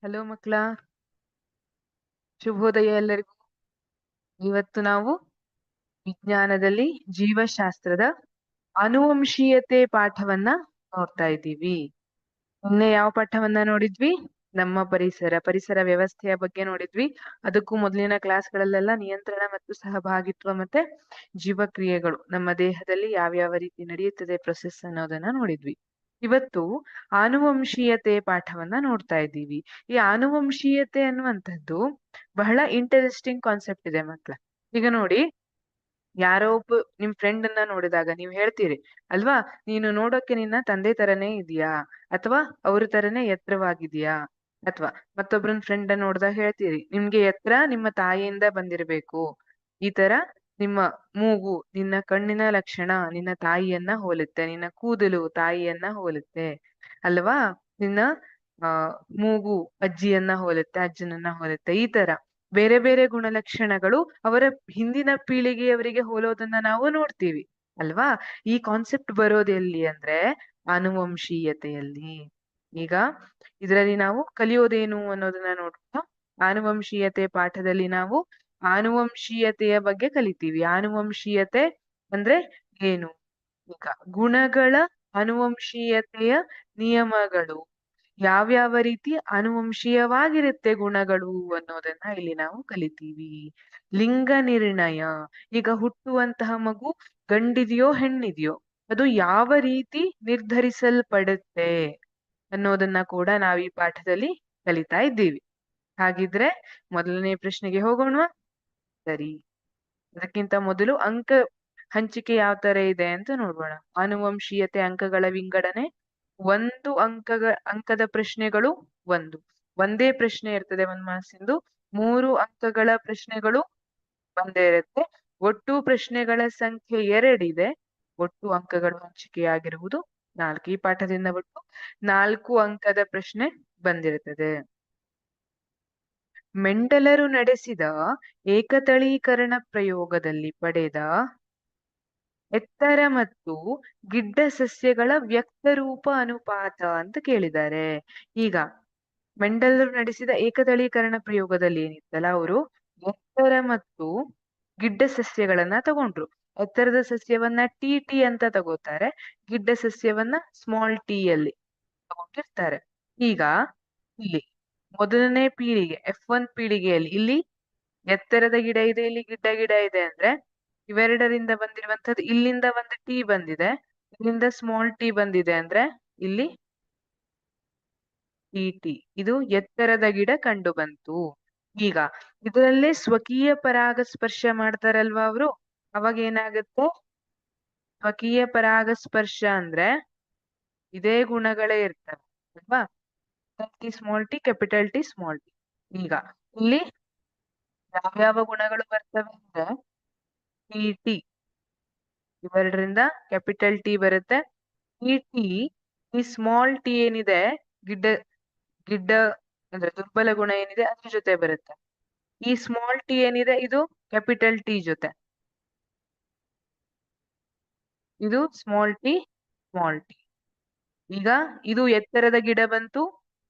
Hello ಮಕ್ಕಳ, ಶುಭೋದಯ ಎಲ್ಲರಿಗೂ. ಇವತ್ತು ನಾವು ವಿಜ್ಞಾನದಲ್ಲಿ ಜೀವಶಾಸ್ತ್ರದ ಆನುವಂಶೀಯತೆ ಪಾಠವನ್ನ ನೋಡ್ತಾ ಇದ್ದೀವಿ. ನಿನ್ನೆ ಯಾವ ಪಾಠವನ್ನ ನೋಡಿದ್ವಿ? ನಮ್ಮ ಪರಿಸರ ವ್ಯವಸ್ಥೆಯ ಬಗ್ಗೆ ನೋಡಿದ್ವಿ. ಅದಕ್ಕೂ ಮೊದಲಿನ ಕ್ಲಾಸ್ಗಳಲ್ಲೆಲ್ಲ ನಿಯಂತ್ರಣ ಮತ್ತು ಸಹಭಾಗಿತ್ವ ಮತ್ತೆ ಜೀವಕ್ರಿಯೆಗಳು ನಮ್ಮ ದೇಹದಲ್ಲಿ ಯಾವ್ಯಾವ ರೀತಿ ನಡೆಯುತ್ತದೆ ಪ್ರೊಸೆಸ್ ಅನ್ನೋದನ್ನ ನೋಡಿದ್ವಿ. ಇವತ್ತು ಆನುವಂಶೀಯತೆ ಪಾಠವನ್ನ ನೋಡ್ತಾ ಇದ್ದೀವಿ. ಈ ಆನುವಂಶೀಯತೆ ಅನ್ನುವಂಥದ್ದು ಬಹಳ ಇಂಟರೆಸ್ಟಿಂಗ್ ಕಾನ್ಸೆಪ್ಟ್ ಇದೆ ಮಕ್ಳ. ಈಗ ನೋಡಿ, ಯಾರೋ ಒಬ್ಬ ನಿಮ್ ಫ್ರೆಂಡ್ ಅನ್ನ ನೋಡಿದಾಗ ನೀವ್ ಹೇಳ್ತೀರಿ ಅಲ್ವಾ, ನೀನು ನೋಡೋಕೆ ನಿನ್ನ ತಂದೆ ತರನೇ ಇದೀಯಾ, ಅಥವಾ ಅವ್ರ ತರನೇ ಎತ್ತರವಾಗಿದ್ಯಾ, ಅಥವಾ ಮತ್ತೊಬ್ರನ್ ಫ್ರೆಂಡ್ ಅನ್ನ ನೋಡಿದಾಗ ಹೇಳ್ತೀರಿ ನಿಮ್ಗೆ ಎತ್ತರ ನಿಮ್ಮ ತಾಯಿಯಿಂದ ಬಂದಿರಬೇಕು, ಈ ತರ ನಿಮ್ಮ ಮೂಗು ನಿನ್ನ ಕಣ್ಣಿನ ಲಕ್ಷಣ ನಿನ್ನ ತಾಯಿಯನ್ನ ಹೋಲುತ್ತೆ, ನಿನ್ನ ಕೂದಲು ತಾಯಿಯನ್ನ ಹೋಲುತ್ತೆ ಅಲ್ವಾ, ನಿನ್ನ ಆ ಮೂಗು ಅಜ್ಜಿಯನ್ನ ಹೋಲುತ್ತೆ, ಅಜ್ಜನನ್ನ ಹೋಲುತ್ತೆ. ಈ ತರ ಬೇರೆ ಬೇರೆ ಗುಣಲಕ್ಷಣಗಳು ಅವರ ಹಿಂದಿನ ಪೀಳಿಗೆಯವರಿಗೆ ಹೋಲೋದನ್ನ ನಾವು ನೋಡ್ತೀವಿ ಅಲ್ವಾ. ಈ ಕಾನ್ಸೆಪ್ಟ್ ಬರೋದೆಲ್ಲಿ ಅಂದ್ರೆ ಆನುವಂಶೀಯತೆಯಲ್ಲಿ. ಈಗ ಇದರಲ್ಲಿ ನಾವು ಕಲಿಯೋದೇನು ಅನ್ನೋದನ್ನ ನೋಡೋಣ. ಆನುವಂಶೀಯತೆ ಪಾಠದಲ್ಲಿ ನಾವು ಆನುವಂಶೀಯತೆಯ ಬಗ್ಗೆ ಕಲಿತೀವಿ. ಆನುವಂಶೀಯತೆ ಅಂದ್ರೆ ಏನು? ಈಗ ಗುಣಗಳ ಆನುವಂಶೀಯತೆಯ ನಿಯಮಗಳು, ಯಾವ್ಯಾವ ರೀತಿ ಆನುವಂಶೀಯವಾಗಿರುತ್ತೆ ಗುಣಗಳು ಅನ್ನೋದನ್ನ ಇಲ್ಲಿ ನಾವು ಕಲಿತೀವಿ. ಲಿಂಗ ನಿರ್ಣಯ, ಈಗ ಹುಟ್ಟುವಂತಹ ಮಗು ಗಂಡಿದೆಯೋ ಹೆಣ್ಣಿದೆಯೋ ಅದು ಯಾವ ರೀತಿ ನಿರ್ಧರಿಸಲ್ಪಡುತ್ತೆ ಅನ್ನೋದನ್ನ ಕೂಡ ನಾವು ಈ ಪಾಠದಲ್ಲಿ ಕಲಿತಾ ಇದ್ದೀವಿ. ಹಾಗಿದ್ರೆ ಮೊದಲನೇ ಪ್ರಶ್ನೆಗೆ ಹೋಗೋಣವಾ? ಸರಿ, ಅದಕ್ಕಿಂತ ಮೊದಲು ಅಂಕ ಹಂಚಿಕೆ ಯಾವ ತರ ಇದೆ ಅಂತ ನೋಡೋಣ. ಆನುವಂಶೀಯತೆ ಅಂಕಗಳ ವಿಂಗಡಣೆ: ಒಂದು ಅಂಕದ ಪ್ರಶ್ನೆಗಳು ಒಂದೇ ಪ್ರಶ್ನೆ ಇರ್ತದೆ, ಒಂದ್ ಮಾರ್ಕ್ಸಿಂದು. 3 ಅಂಕಗಳ ಪ್ರಶ್ನೆಗಳು ಒಂದೇ ಇರುತ್ತೆ. ಒಟ್ಟು ಪ್ರಶ್ನೆಗಳ ಸಂಖ್ಯೆ 2 ಇದೆ. ಒಟ್ಟು ಅಂಕಗಳು ಹಂಚಿಕೆಯಾಗಿರುವುದು 4. ಈ ಪಾಠದಿಂದ ಒಟ್ಟು 4 ಅಂಕದ ಪ್ರಶ್ನೆ ಬಂದಿರುತ್ತದೆ. ಮೆಂಡಲರು ನಡೆಸಿದ ಏಕತಳೀಕರಣ ಪ್ರಯೋಗದಲ್ಲಿ ಪಡೆದ ಎತ್ತರ ಮತ್ತು ಗಿಡ್ಡ ಸಸ್ಯಗಳ ವ್ಯಕ್ತರೂಪ ಅನುಪಾತ ಅಂತ ಕೇಳಿದ್ದಾರೆ. ಈಗ ಮೆಂಡಲರು ನಡೆಸಿದ ಏಕತಳೀಕರಣ ಪ್ರಯೋಗದಲ್ಲಿ ಏನಿತ್ತಲ್ಲ, ಅವರು ಎತ್ತರ ಮತ್ತು ಗಿಡ್ಡ ಸಸ್ಯಗಳನ್ನ ತಗೊಂಡ್ರು. ಎತ್ತರದ ಸಸ್ಯವನ್ನ ಟಿ ಅಂತ ತಗೋತಾರೆ, ಗಿಡ್ಡ ಸಸ್ಯವನ್ನ ಸ್ಮಾಲ್ ಟಿ ಅಲ್ಲಿ ತಗೊಂಡಿರ್ತಾರೆ. ಈಗ ಇಲ್ಲಿ ಮೊದಲನೇ ಪೀಳಿಗೆ F1 ಪೀಳಿಗೆಯಲ್ಲಿ ಇಲ್ಲಿ ಎತ್ತರದ ಗಿಡ ಇದೆ, ಇಲ್ಲಿ ಗಿಡ್ಡ ಇದೆ ಅಂದ್ರೆ ಇವೆರಡರಿಂದ ಬಂದಿರುವಂತದ್ದು, ಇಲ್ಲಿಂದ ಒಂದು ಟಿ ಬಂದಿದೆ, ಇಲ್ಲಿಂದ ಸ್ಮಾಲ್ ಟಿ ಬಂದಿದೆ ಅಂದ್ರೆ ಇಲ್ಲಿ ಟಿ, ಇದು ಎತ್ತರದ ಗಿಡ ಕಂಡು ಬಂತು. ಈಗ ಇದರಲ್ಲೇ ಸ್ವಕೀಯ ಪರಾಗಸ್ಪರ್ಶ ಮಾಡ್ತಾರಲ್ವಾ ಅವರು, ಅವಾಗ ಏನಾಗುತ್ತೆ? ಸ್ವಕೀಯ ಪರಾಗಸ್ಪರ್ಶ ಅಂದ್ರೆ ಇದೇ ಗುಣಗಳೇ ಇರ್ತವೆ ಅಲ್ವಾ, T small T capital T small T. ಈಗ ಇಲ್ಲಿ ಯಾವ್ಯಾವ ಗುಣಗಳು ಬರ್ತವೆ ಅಂದ್ರೆ ಟಿ ಇವೆರಡರಿಂದ ಕ್ಯಾಪಿಟಲ್ ಟಿ ಬರುತ್ತೆ. ಈ ಸ್ಮಾಲ್ ಟಿ ಏನಿದೆ, ಗಿಡ್ಡ ಅಂದ್ರೆ ದುರ್ಬಲ ಗುಣ ಏನಿದೆ ಅದ್ರ ಜೊತೆ ಬರುತ್ತೆ. ಈ ಸ್ಮಾಲ್ ಟಿ ಏನಿದೆ ಇದು ಕ್ಯಾಪಿಟಲ್ ಟಿ ಜೊತೆ, ಇದು ಸ್ಮಾಲ್ ಟಿ ಸ್ಮಾಲ್ ಟಿ. ಈಗ ಇದು ಎತ್ತರದ ಗಿಡ ಬಂತು,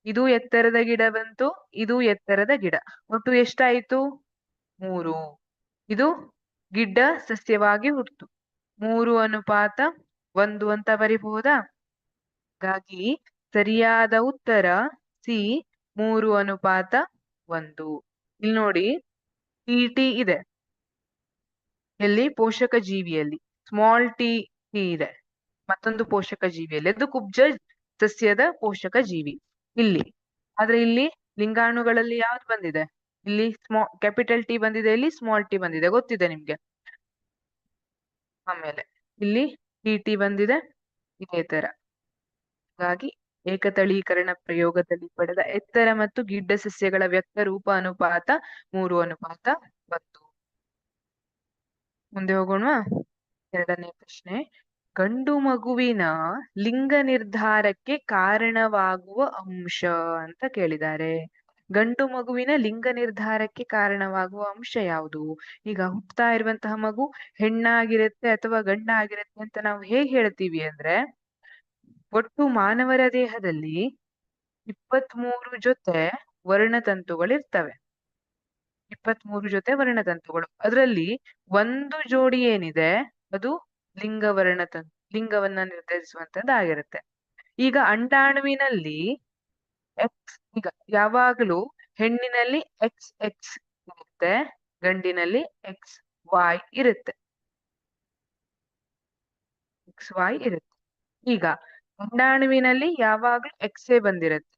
ಇದು ಎತ್ತರದ ಗಿಡ ಬಂತು, ಇದು ಎತ್ತರದ ಗಿಡ. ಒಟ್ಟು ಎಷ್ಟಾಯ್ತು? 3. ಇದು ಗಿಡ್ಡ ಸಸ್ಯವಾಗಿ ಹುಟ್ಟಿತು. 3:1 ಅಂತ ಬರಿಬಹುದಾ? ಹಾಗಾಗಿ ಸರಿಯಾದ ಉತ್ತರ ಸಿ, 3:1. ಇಲ್ಲಿ ನೋಡಿ, ಟಿ ಇದೆ ಎಲ್ಲಿ? ಪೋಷಕ ಜೀವಿಯಲ್ಲಿ. ಸ್ಮಾಲ್ ಟಿ ಇದೆ ಮತ್ತೊಂದು ಪೋಷಕ ಜೀವಿಯಲ್ಲಿ, ಅದು ಕುಬ್ಜ ಸಸ್ಯದ ಪೋಷಕ ಜೀವಿ ಇಲ್ಲಿ. ಆದ್ರೆ ಇಲ್ಲಿ ಲಿಂಗಾಣುಗಳಲ್ಲಿ ಯಾವ್ದು ಬಂದಿದೆ? ಇಲ್ಲಿ ಕ್ಯಾಪಿಟಲ್ ಟಿ ಬಂದಿದೆ, ಇಲ್ಲಿ ಸ್ಮಾಲ್ ಟಿ ಬಂದಿದೆ, ಗೊತ್ತಿದೆ ನಿಮ್ಗೆ. ಆಮೇಲೆ ಇಲ್ಲಿ ಟಿ ಬಂದಿದೆ ಇದೇ ತರ. ಹಾಗಾಗಿ ಏಕತಳೀಕರಣ ಪ್ರಯೋಗದಲ್ಲಿ ಪಡೆದ ಎತ್ತರ ಮತ್ತು ಗಿಡ್ಡ ಸಸ್ಯಗಳ ವ್ಯಕ್ತ ರೂಪ ಅನುಪಾತ 3:1. ಮುಂದೆ ಹೋಗೋಣವಾ? ಎರಡನೇ ಪ್ರಶ್ನೆ: ಗಂಡು ಮಗುವಿನ ಲಿಂಗ ನಿರ್ಧಾರಕ್ಕೆ ಕಾರಣವಾಗುವ ಅಂಶ ಅಂತ ಕೇಳಿದ್ದಾರೆ. ಗಂಡು ಮಗುವಿನ ಲಿಂಗ ನಿರ್ಧಾರಕ್ಕೆ ಕಾರಣವಾಗುವ ಅಂಶ ಯಾವುದು? ಈಗ ಹುಟ್ಟುತ್ತಾ ಇರುವಂತಹ ಮಗು ಹೆಣ್ಣಾಗಿರುತ್ತೆ ಅಥವಾ ಗಂಡಾಗಿರುತ್ತೆ ಅಂತ ನಾವು ಹೇಗ್ ಹೇಳ್ತೀವಿ ಅಂದ್ರೆ, ಒಟ್ಟು ಮಾನವರ ದೇಹದಲ್ಲಿ 23 ಜೊತೆ ವರ್ಣತಂತುಗಳಿರ್ತವೆ. 23 ಜೊತೆ ವರ್ಣತಂತುಗಳು. ಅದರಲ್ಲಿ ಒಂದು ಜೋಡಿ ಏನಿದೆ ಅದು ಲಿಂಗವನ್ನ ನಿರ್ಧರಿಸುವಂತದ್ದಾಗಿರುತ್ತೆ. ಈಗ ಅಂಡಾಣುವಿನಲ್ಲಿ ಈಗ ಯಾವಾಗಲೂ ಹೆಣ್ಣಿನಲ್ಲಿ XX ಇರುತ್ತೆ, ಗಂಡಿನಲ್ಲಿ XY ಇರುತ್ತೆ. XY ಇರುತ್ತೆ. ಈಗ ಅಂಡಾಣುವಿನಲ್ಲಿ ಯಾವಾಗ್ಲೂ XA ಬಂದಿರುತ್ತೆ.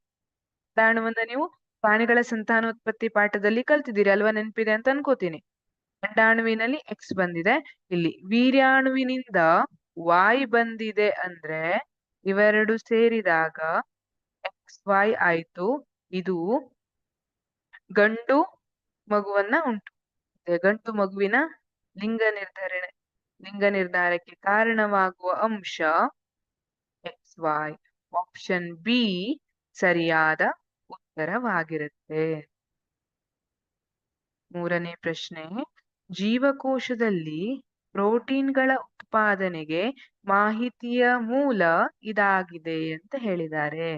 ಅಂಡಾಣುವನ್ನ ನೀವು ಪ್ರಾಣಿಗಳ ಸಂತಾನೋತ್ಪತ್ತಿ ಪಾಠದಲ್ಲಿ ಕಲ್ತಿದ್ದೀರಿ ಅಲ್ವಾ, ನೆನಪಿದೆ ಅಂತ ಅನ್ಕೋತೀನಿ. ಅಂಡಾಣುವಿನಲ್ಲಿ X ಬಂದಿದೆ, ಇಲ್ಲಿ ವೀರ್ಯಾಣುವಿನಿಂದ Y ಬಂದಿದೆ ಅಂದ್ರೆ ಇವೆರಡು ಸೇರಿದಾಗ XY ಆಯ್ತು. ಇದು ಗಂಡು ಮಗುವನ್ನ ಉಂಟು. ಗಂಡು ಮಗುವಿನ ಲಿಂಗ ನಿರ್ಧಾರಕ್ಕೆ ಕಾರಣವಾಗುವ ಅಂಶ XY. ಆಪ್ಷನ್ ಬಿ ಸರಿಯಾದ ಉತ್ತರವಾಗಿರುತ್ತೆ. ಮೂರನೇ ಪ್ರಶ್ನೆ, ಜೀವಕೋಶದಲ್ಲಿ ಪ್ರೋಟೀನ್ಗಳ ಉತ್ಪಾದನೆಗೆ ಮಾಹಿತಿಯ ಮೂಲ ಇದಾಗಿದೆ ಅಂತ ಹೇಳಿದ್ದಾರೆ.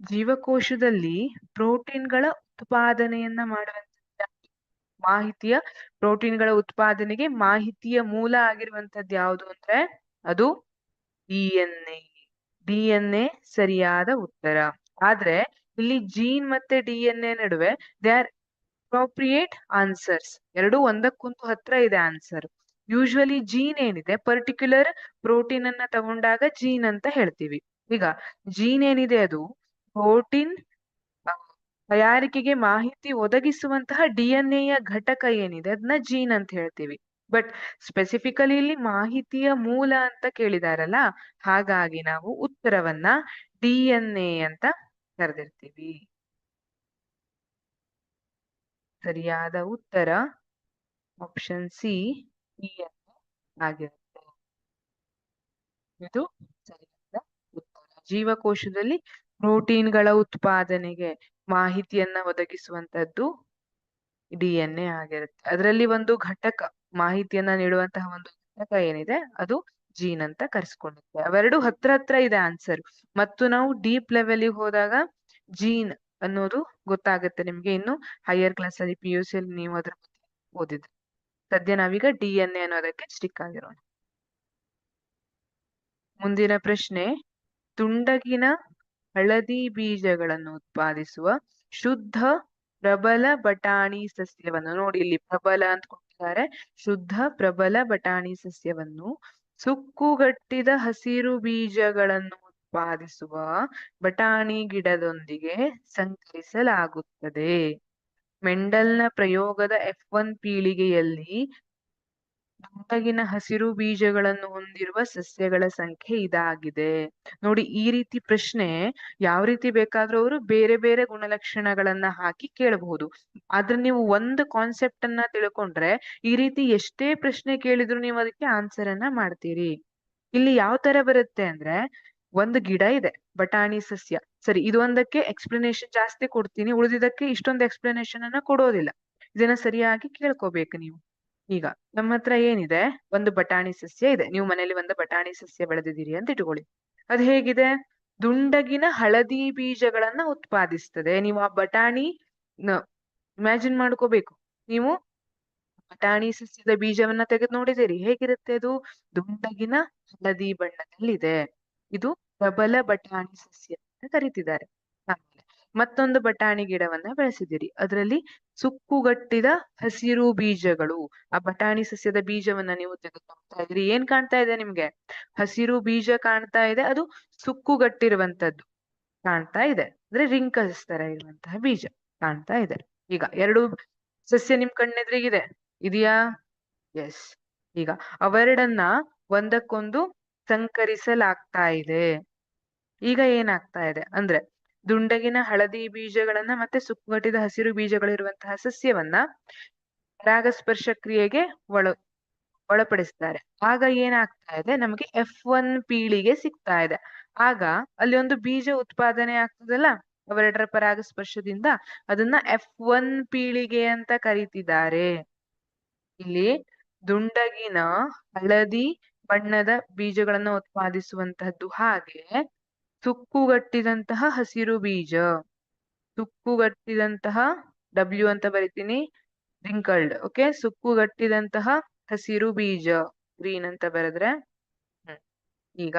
ಜೀವಕೋಶದಲ್ಲಿ ಪ್ರೋಟೀನ್ಗಳ ಉತ್ಪಾದನೆಯನ್ನ ಮಾಡುವಂತ ಪ್ರೋಟೀನ್ಗಳ ಉತ್ಪಾದನೆಗೆ ಮಾಹಿತಿಯ ಮೂಲ ಆಗಿರುವಂತದ್ದು ಯಾವುದು ಅಂದ್ರೆ ಅದು DNA. DNA ಸರಿಯಾದ ಉತ್ತರ. ಆದ್ರೆ ಇಲ್ಲಿ ಜೀನ್ ಮತ್ತೆ DNA ನಡುವೆ ದೇ ಆರ್ ಅಪ್ರೋಪ್ರಿಯೇಟ್ ಆನ್ಸರ್ಸ್. ಎರಡು ಒಂದಕ್ಕೊಂದು ಹತ್ರ ಇದೆ ಆನ್ಸರ್. ಯೂಶುವಲಿ ಜೀನ್ ಏನಿದೆ ಪರ್ಟಿಕ್ಯುಲರ್ ಪ್ರೋಟೀನ್ ಅನ್ನ ತಗೊಂಡಾಗ ಜೀನ್ ಅಂತ ಹೇಳ್ತೀವಿ. ಈಗ ಜೀನ್ ಏನಿದೆ ಅದು ಪ್ರೋಟೀನ್ ತಯಾರಿಕೆಗೆ ಮಾಹಿತಿ ಒದಗಿಸುವಂತಹ DNA ಯ ಘಟಕ ಏನಿದೆ ಅದನ್ನ ಜೀನ್ ಅಂತ ಹೇಳ್ತೀವಿ. ಬಟ್ ಸ್ಪೆಸಿಫಿಕಲಿ ಇಲ್ಲಿ ಮಾಹಿತಿಯ ಮೂಲ ಅಂತ ಕೇಳಿದಾರಲ್ಲ, ಹಾಗಾಗಿ ನಾವು ಉತ್ತರವನ್ನ DNA ಅಂತ ಕರೆದಿರ್ತೀವಿ. ಸರಿಯಾದ ಉತ್ತರ ಆಪ್ಷನ್ ಸಿ DNA ಆಗಿರುತ್ತೆ. ಇದು ಸರಿಯಾದ ಉತ್ತರ. ಜೀವಕೋಶದಲ್ಲಿ ಪ್ರೋಟೀನ್ಗಳ ಉತ್ಪಾದನೆಗೆ ಮಾಹಿತಿಯನ್ನ ಒದಗಿಸುವಂತದ್ದು DNA ಆಗಿರುತ್ತೆ. ಅದರಲ್ಲಿ ಒಂದು ಘಟಕ, ಮಾಹಿತಿಯನ್ನ ನೀಡುವಂತಹ ಒಂದು ಘಟಕ ಏನಿದೆ ಅದು ಜೀನ್ ಅಂತ ಕರೆಸ್ಕೊಳ್ಳುತ್ತೆ. ಅವೆರಡು ಹತ್ರ ಹತ್ರ ಇದೆ ಆನ್ಸರ್. ಮತ್ತು ನಾವು ಡೀಪ್ ಲೆವೆಲ್ ಹೋದಾಗ ಜೀನ್ ಅನ್ನೋದು ಗೊತ್ತಾಗುತ್ತೆ ನಿಮ್ಗೆ. ಇನ್ನು ಹೈಯರ್ ಕ್ಲಾಸ್ ಅಲ್ಲಿ PUC ಅಲ್ಲಿ ನೀವು ಅದ್ರ ಬಗ್ಗೆ ಓದಿದ್ರೆ. ಸದ್ಯ ನಾವೀಗ DNA ಅನ್ನೋದಕ್ಕೆ ಸ್ಟಿಕ್ ಆಗಿರೋಣ. ಮುಂದಿನ ಪ್ರಶ್ನೆ, ತುಂಡಗಿನ ಹಳದಿ ಬೀಜಗಳನ್ನು ಉತ್ಪಾದಿಸುವ ಶುದ್ಧ ಪ್ರಬಲ ಬಟಾಣಿ ಸಸ್ಯವನ್ನು, ನೋಡಿ ಇಲ್ಲಿ ಪ್ರಬಲ ಅಂತ ಕೊಟ್ಟಿದ್ದಾರೆ, ಶುದ್ಧ ಪ್ರಬಲ ಬಟಾಣಿ ಸಸ್ಯವನ್ನು ಸುಕ್ಕುಗಟ್ಟಿದ ಹಸಿರು ಬೀಜಗಳನ್ನು ಉತ್ಪಾದಿಸುವ ಬಟಾಣಿ ಗಿಡದೊಂದಿಗೆ ಸಂಕರಿಸಲಾಗುತ್ತದೆ. ಮೆಂಡಲ್ನ ಪ್ರಯೋಗದ F1 ಪೀಳಿಗೆಯಲ್ಲಿ ದುಂಡಗಿನ ಹಸಿರು ಬೀಜಗಳನ್ನು ಹೊಂದಿರುವ ಸಸ್ಯಗಳ ಸಂಖ್ಯೆ ಇದಾಗಿದೆ. ನೋಡಿ, ಈ ರೀತಿ ಪ್ರಶ್ನೆ ಯಾವ ರೀತಿ ಬೇಕಾದ್ರೂ ಅವರು ಬೇರೆ ಬೇರೆ ಗುಣಲಕ್ಷಣಗಳನ್ನ ಹಾಕಿ ಕೇಳಬಹುದು. ಆದ್ರೆ ನೀವು ಒಂದು ಕಾನ್ಸೆಪ್ಟ್ ಅನ್ನ ತಿಳ್ಕೊಂಡ್ರೆ ಈ ರೀತಿ ಎಷ್ಟೇ ಪ್ರಶ್ನೆ ಕೇಳಿದ್ರು ನೀವು ಅದಕ್ಕೆ ಆನ್ಸರ್ ಅನ್ನ ಮಾಡ್ತೀರಿ. ಇಲ್ಲಿ ಯಾವ ತರ ಬರುತ್ತೆ ಅಂದ್ರೆ, ಒಂದು ಗಿಡ ಇದೆ ಬಟಾಣಿ ಸಸ್ಯ, ಸರಿ, ಇದು ಒಂದಕ್ಕೆ ಎಕ್ಸ್ಪ್ಲನೇಷನ್ ಜಾಸ್ತಿ ಕೊಡ್ತೀನಿ, ಉಳಿದಿದ್ದಕ್ಕೆ ಇಷ್ಟೊಂದು ಎಕ್ಸ್ಪ್ಲನೇಷನ್ ಅನ್ನ ಕೊಡೋದಿಲ್ಲ. ಇದನ್ನ ಸರಿಯಾಗಿ ಕೇಳ್ಕೋಬೇಕು ನೀವು. ಈಗ ನಮ್ಮ ಹತ್ರ ಏನಿದೆ, ಒಂದು ಬಟಾಣಿ ಸಸ್ಯ ಇದೆ. ನೀವು ಮನೇಲಿ ಒಂದು ಬಟಾಣಿ ಸಸ್ಯ ಬೆಳೆದಿದ್ದೀರಿ ಅಂತ ಇಟ್ಕೊಳ್ಳಿ. ಅದು ಹೇಗಿದೆ, ದುಂಡಗಿನ ಹಳದಿ ಬೀಜಗಳನ್ನ ಉತ್ಪಾದಿಸ್ತದೆ. ನೀವು ಆ ಬಟಾಣಿ ಇಮ್ಯಾಜಿನ್ ಮಾಡ್ಕೋಬೇಕು. ನೀವು ಬಟಾಣಿ ಸಸ್ಯದ ಬೀಜವನ್ನ ತೆಗೆದು ನೋಡಿದಿರಿ, ಹೇಗಿರುತ್ತೆ ಅದು, ದುಂಡಗಿನ ಹಳದಿ ಬಣ್ಣದಲ್ಲಿದೆ. ಇದು ಪ್ರಬಲ ಬಟಾಣಿ ಸಸ್ಯ ಅಂತ ಕರೀತಿದ್ದಾರೆ. ಆಮೇಲೆ ಮತ್ತೊಂದು ಬಟಾಣಿ ಗಿಡವನ್ನ ಬೆಳೆಸಿದಿರಿ, ಅದರಲ್ಲಿ ಸುಕ್ಕುಗಟ್ಟಿದ ಹಸಿರು ಬೀಜಗಳು. ಆ ಬಟಾಣಿ ಸಸ್ಯದ ಬೀಜವನ್ನ ನೀವು ತೆಗೆದು ನೋಡ್ತಾ ಇದ್ರಿ, ಏನ್ ಕಾಣ್ತಾ ಇದೆ ನಿಮ್ಗೆ, ಹಸಿರು ಬೀಜ ಕಾಣ್ತಾ ಇದೆ, ಅದು ಸುಕ್ಕುಗಟ್ಟಿರುವಂತದ್ದು ಕಾಣ್ತಾ ಇದೆ, ಅಂದ್ರೆ ರಿಂಕಲ್ಸ್ ತರ ಇರುವಂತಹ ಬೀಜ ಕಾಣ್ತಾ ಇದೆ. ಈಗ ಎರಡು ಸಸ್ಯ ನಿಮ್ ಕಣ್ಣೆದ್ರಿಗಿದೆ, ಇದೆಯಾ? ಎಸ್. ಈಗ ಅವೆರಡನ್ನ ಒಂದಕ್ಕೊಂದು ಸಂಕರಿಸಲಾಗ್ತಾ ಇದೆ. ಈಗ ಏನಾಗ್ತಾ ಇದೆ ಅಂದ್ರೆ, ದುಂಡಗಿನ ಹಳದಿ ಬೀಜಗಳನ್ನ ಮತ್ತೆ ಸುಕ್ಕುಗಟ್ಟಿದ ಹಸಿರು ಬೀಜಗಳಿರುವಂತಹ ಸಸ್ಯವನ್ನ ಪರಾಗಸ್ಪರ್ಶ ಕ್ರಿಯೆಗೆ ಒಳಪಡಿಸ್ತಾರೆ. ಆಗ ಏನಾಗ್ತಾ ಇದೆ, ನಮಗೆ F1 ಪೀಳಿಗೆ ಸಿಗ್ತಾ ಇದೆ. ಆಗ ಅಲ್ಲಿ ಒಂದು ಬೀಜ ಉತ್ಪಾದನೆ ಆಗ್ತದಲ್ಲ ಅವೆರಡರ ಪರಾಗಸ್ಪರ್ಶದಿಂದ, ಅದನ್ನ F1 ಪೀಳಿಗೆ ಅಂತ ಕರೀತಿದ್ದಾರೆ. ಇಲ್ಲಿ ದುಂಡಗಿನ ಹಳದಿ ಬಣ್ಣದ ಬೀಜಗಳನ್ನ ಉತ್ಪಾದಿಸುವಂತಹದ್ದು, ಹಾಗೆ ಸುಕ್ಕುಗಟ್ಟಿದಂತಹ ಹಸಿರು ಬೀಜ, ಸುಕ್ಕುಗಟ್ಟಿದಂತಹ ಡಬ್ಲ್ಯೂ ಅಂತ ಬರಿತೀನಿ, ರಿಂಕಲ್ಡ್. ಓಕೆ, ಸುಕ್ಕುಗಟ್ಟಿದಂತಹ ಹಸಿರು ಬೀಜ, ಗ್ರೀನ್ ಅಂತ ಬರೆದ್ರೆ. ಈಗ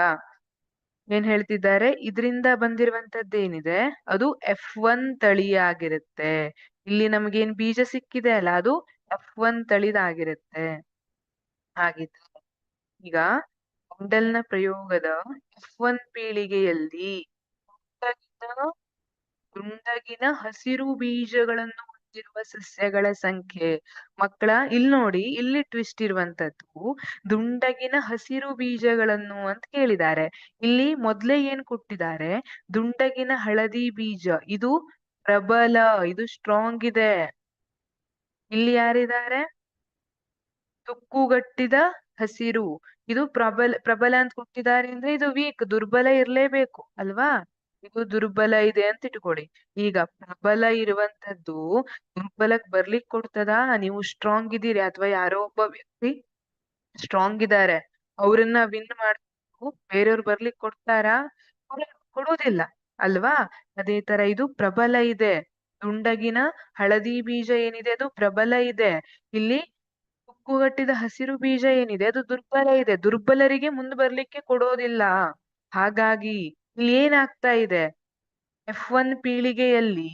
ಏನ್ ಹೇಳ್ತಿದ್ದಾರೆ, ಇದರಿಂದ ಬಂದಿರುವಂತದ್ದೇನಿದೆ ಅದು F1 ತಳಿಯಾಗಿರುತ್ತೆ. ಇಲ್ಲಿ ನಮ್ಗೇನ್ ಬೀಜ ಸಿಕ್ಕಿದೆ ಅಲ್ಲ, ಅದು F1 ತಳಿದಾಗಿರುತ್ತೆ. ಹಾಗಿದ್ರೆ ಈಗ ನ ಪ್ರಯೋಗದ F1 ಪೀಳಿಗೆಯಲ್ಲಿ ದುಂಡಗಿನ ಹಸಿರು ಬೀಜಗಳನ್ನು ಹೊಂದಿರುವ ಸಸ್ಯಗಳ ಸಂಖ್ಯೆ. ಮಕ್ಕಳ, ಇಲ್ಲಿ ನೋಡಿ, ಇಲ್ಲಿ ಟ್ವಿಸ್ಟ್ ಇರುವಂತದ್ದು ದುಂಡಗಿನ ಹಸಿರು ಬೀಜಗಳನ್ನು ಅಂತ ಕೇಳಿದ್ದಾರೆ. ಇಲ್ಲಿ ಮೊದ್ಲೇ ಏನ್ ಕೊಟ್ಟಿದ್ದಾರೆ, ದುಂಡಗಿನ ಹಳದಿ ಬೀಜ, ಇದು ಪ್ರಬಲ, ಇದು ಸ್ಟ್ರಾಂಗ್ ಇದೆ. ಇಲ್ಲಿ ಯಾರಿದ್ದಾರೆ, ತುಕ್ಕುಗಟ್ಟಿದ ಹಸಿರು, ಇದು ಪ್ರಬಲ ಅಂತ ಕೊಟ್ಟಿದ್ದಾರೆ ಅಂದ್ರೆ ಇದು ವೀಕ್, ದುರ್ಬಲ ಇರ್ಲೇಬೇಕು ಅಲ್ವಾ. ಇದು ದುರ್ಬಲ ಇದೆ ಅಂತ ಇಟ್ಕೊಳ್ಳಿ. ಈಗ ಪ್ರಬಲ ಇರುವಂತದ್ದು ದುರ್ಬಲಕ್ ಬರ್ಲಿಕ್ ಕೊಡ್ತದಾ? ನೀವು ಸ್ಟ್ರಾಂಗ್ ಇದೀರಿ ಅಥವಾ ಯಾರೋ ಒಬ್ಬ ವ್ಯಕ್ತಿ ಸ್ಟ್ರಾಂಗ್ ಇದ್ದಾರೆ, ಅವ್ರನ್ನ ವಿನ್ ಮಾಡ್ಬೇಕು, ಬೇರೆಯವ್ರು ಬರ್ಲಿಕ್ ಕೊಡ್ತಾರಾ? ಕೊಡೋದಿಲ್ಲ ಅಲ್ವಾ. ಅದೇ ತರ ಇದು ಪ್ರಬಲ ಇದೆ. ದುಂಡಗಿನ ಹಳದಿ ಬೀಜ ಏನಿದೆ ಅದು ಪ್ರಬಲ ಇದೆ. ಇಲ್ಲಿ ತುಕ್ಕುಗಟ್ಟಿದ ಹಸಿರು ಬೀಜ ಏನಿದೆ ಅದು ದುರ್ಬಲ ಇದೆ, ದುರ್ಬಲರಿಗೆ ಮುಂದೆ ಬರ್ಲಿಕ್ಕೆ ಕೊಡೋದಿಲ್ಲ. ಹಾಗಾಗಿ ಇಲ್ಲಿ ಏನಾಗ್ತಾ ಇದೆ, F1 ಪೀಳಿಗೆಯಲ್ಲಿ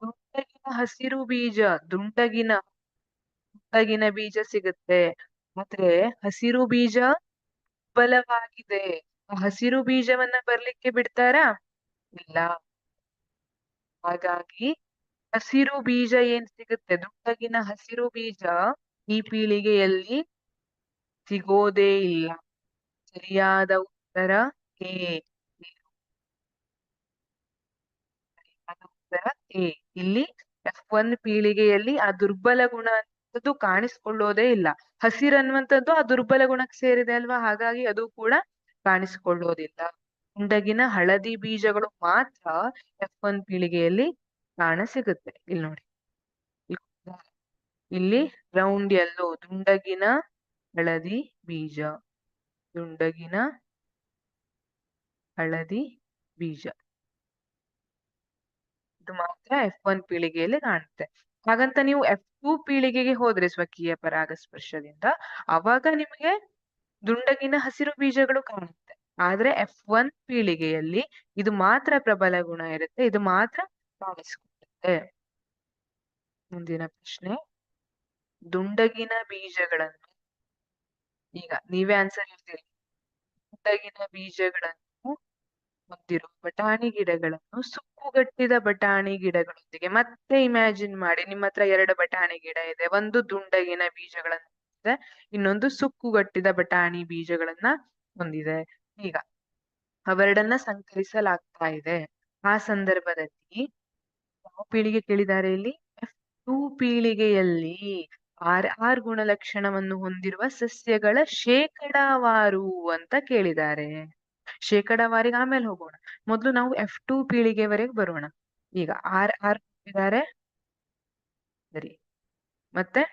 ದುಂಡಗಿನ ಹಸಿರು ಬೀಜ, ದುಂಡಗಿನ ಬೀಜ ಸಿಗುತ್ತೆ. ಆದ್ರೆ ಹಸಿರು ಬೀಜ ದುರ್ಬಲವಾಗಿದೆ. ಹಸಿರು ಬೀಜವನ್ನ ಬರ್ಲಿಕ್ಕೆ ಬಿಡ್ತಾರಾ? ಇಲ್ಲ. ಹಾಗಾಗಿ ಹಸಿರು ಬೀಜ ಏನ್ ಸಿಗುತ್ತೆ, ದುಂಡಗಿನ ಹಸಿರು ಬೀಜ ಈ ಪೀಳಿಗೆಯಲ್ಲಿ ಸಿಗೋದೇ ಇಲ್ಲ. ಸರಿಯಾದ ಉತ್ತರ ಎ. ಉತ್ತರ ಎ. ಇಲ್ಲಿ F1 ಪೀಳಿಗೆಯಲ್ಲಿ ಆ ದುರ್ಬಲ ಗುಣ ಅನ್ನುವಂಥದ್ದು ಕಾಣಿಸ್ಕೊಳ್ಳೋದೇ ಇಲ್ಲ. ಹಸಿರು ಅನ್ನುವಂಥದ್ದು ಆ ದುರ್ಬಲ ಗುಣಕ್ಕೆ ಸೇರಿದೆ ಅಲ್ವಾ, ಹಾಗಾಗಿ ಅದು ಕೂಡ ಕಾಣಿಸ್ಕೊಳ್ಳೋದಿಲ್ಲ. ದುಂಡಗಿನ ಹಳದಿ ಬೀಜಗಳು ಮಾತ್ರ F1 ಪೀಳಿಗೆಯಲ್ಲಿ ಕಾಣ ಸಿಗುತ್ತೆ. ಇಲ್ಲಿ ನೋಡಿ, ಇಲ್ಲಿ ರೌಂಡ್ ಯೆಲ್ಲೋ, ದುಂಡಗಿನ ಹಳದಿ ಬೀಜ, ದುಂಡಗಿನ ಹಳದಿ ಬೀಜ, ಇದು ಮಾತ್ರ F1 ಪೀಳಿಗೆಯಲ್ಲಿ ಕಾಣುತ್ತೆ. ಹಾಗಂತ ನೀವು F2 ಪೀಳಿಗೆಗೆ ಹೋದ್ರೆ ಸ್ವಕೀಯ ಪರಾಗಸ್ಪರ್ಶದಿಂದ, ಅವಾಗ ನಿಮಗೆ ದುಂಡಗಿನ ಹಸಿರು ಬೀಜಗಳು ಕಾಣುತ್ತೆ. ಆದ್ರೆ F1 ಪೀಳಿಗೆಯಲ್ಲಿ ಇದು ಮಾತ್ರ ಪ್ರಬಲ ಗುಣ ಇರುತ್ತೆ, ಇದು ಮಾತ್ರ ಕಾಣಿಸ್ಕೊಳ್ಳುತ್ತೆ. ಮುಂದಿನ ಪ್ರಶ್ನೆ, ದುಂಡಗಿನ ಬೀಜಗಳನ್ನು, ಈಗ ನೀವೇ ಆನ್ಸರ್ ಹೇಳ್ತೀರಿ, ದುಂಡಗಿನ ಬೀಜಗಳನ್ನು ಹೊಂದಿರುವ ಬಟಾಣಿ ಗಿಡಗಳನ್ನು ಸುಕ್ಕುಗಟ್ಟಿದ ಬಟಾಣಿ ಗಿಡಗಳೊಂದಿಗೆ, ಮತ್ತೆ ಇಮ್ಯಾಜಿನ್ ಮಾಡಿ, ನಿಮ್ಮ ಹತ್ರ 2 ಬಟಾಣಿ ಗಿಡ ಇದೆ, ಒಂದು ದುಂಡಗಿನ ಬೀಜಗಳನ್ನು ಹೊಂದಿದೆ, ಇನ್ನೊಂದು ಸುಕ್ಕುಗಟ್ಟಿದ ಬಟಾಣಿ ಬೀಜಗಳನ್ನ ಹೊಂದಿದೆ. ಈಗ ಅವೆರಡನ್ನ ಸಂಕಲಿಸಲಾಗ್ತಾ ಇದೆ. ಆ ಸಂದರ್ಭದಲ್ಲಿ ಯಾವ ಪೀಳಿಗೆ ಕೇಳಿದ್ದಾರೆ ಇಲ್ಲಿ, F2 ಪೀಳಿಗೆಯಲ್ಲಿ RR ಗುಣಲಕ್ಷಣವನ್ನು ಹೊಂದಿರುವ ಸಸ್ಯಗಳ ಶೇಕಡಾವಾರು ಅಂತ ಕೇಳಿದ್ದಾರೆ. ಶೇಕಡಾವಾರಿಗೆ ಆಮೇಲೆ ಹೋಗೋಣ, ಮೊದಲು ನಾವು F2 ಪೀಳಿಗೆವರೆಗೆ ಬರೋಣ. ಈಗ RR ಕೊಟ್ಟಿದ್ದಾರೆ, ಸರಿ, ಮತ್ತೆ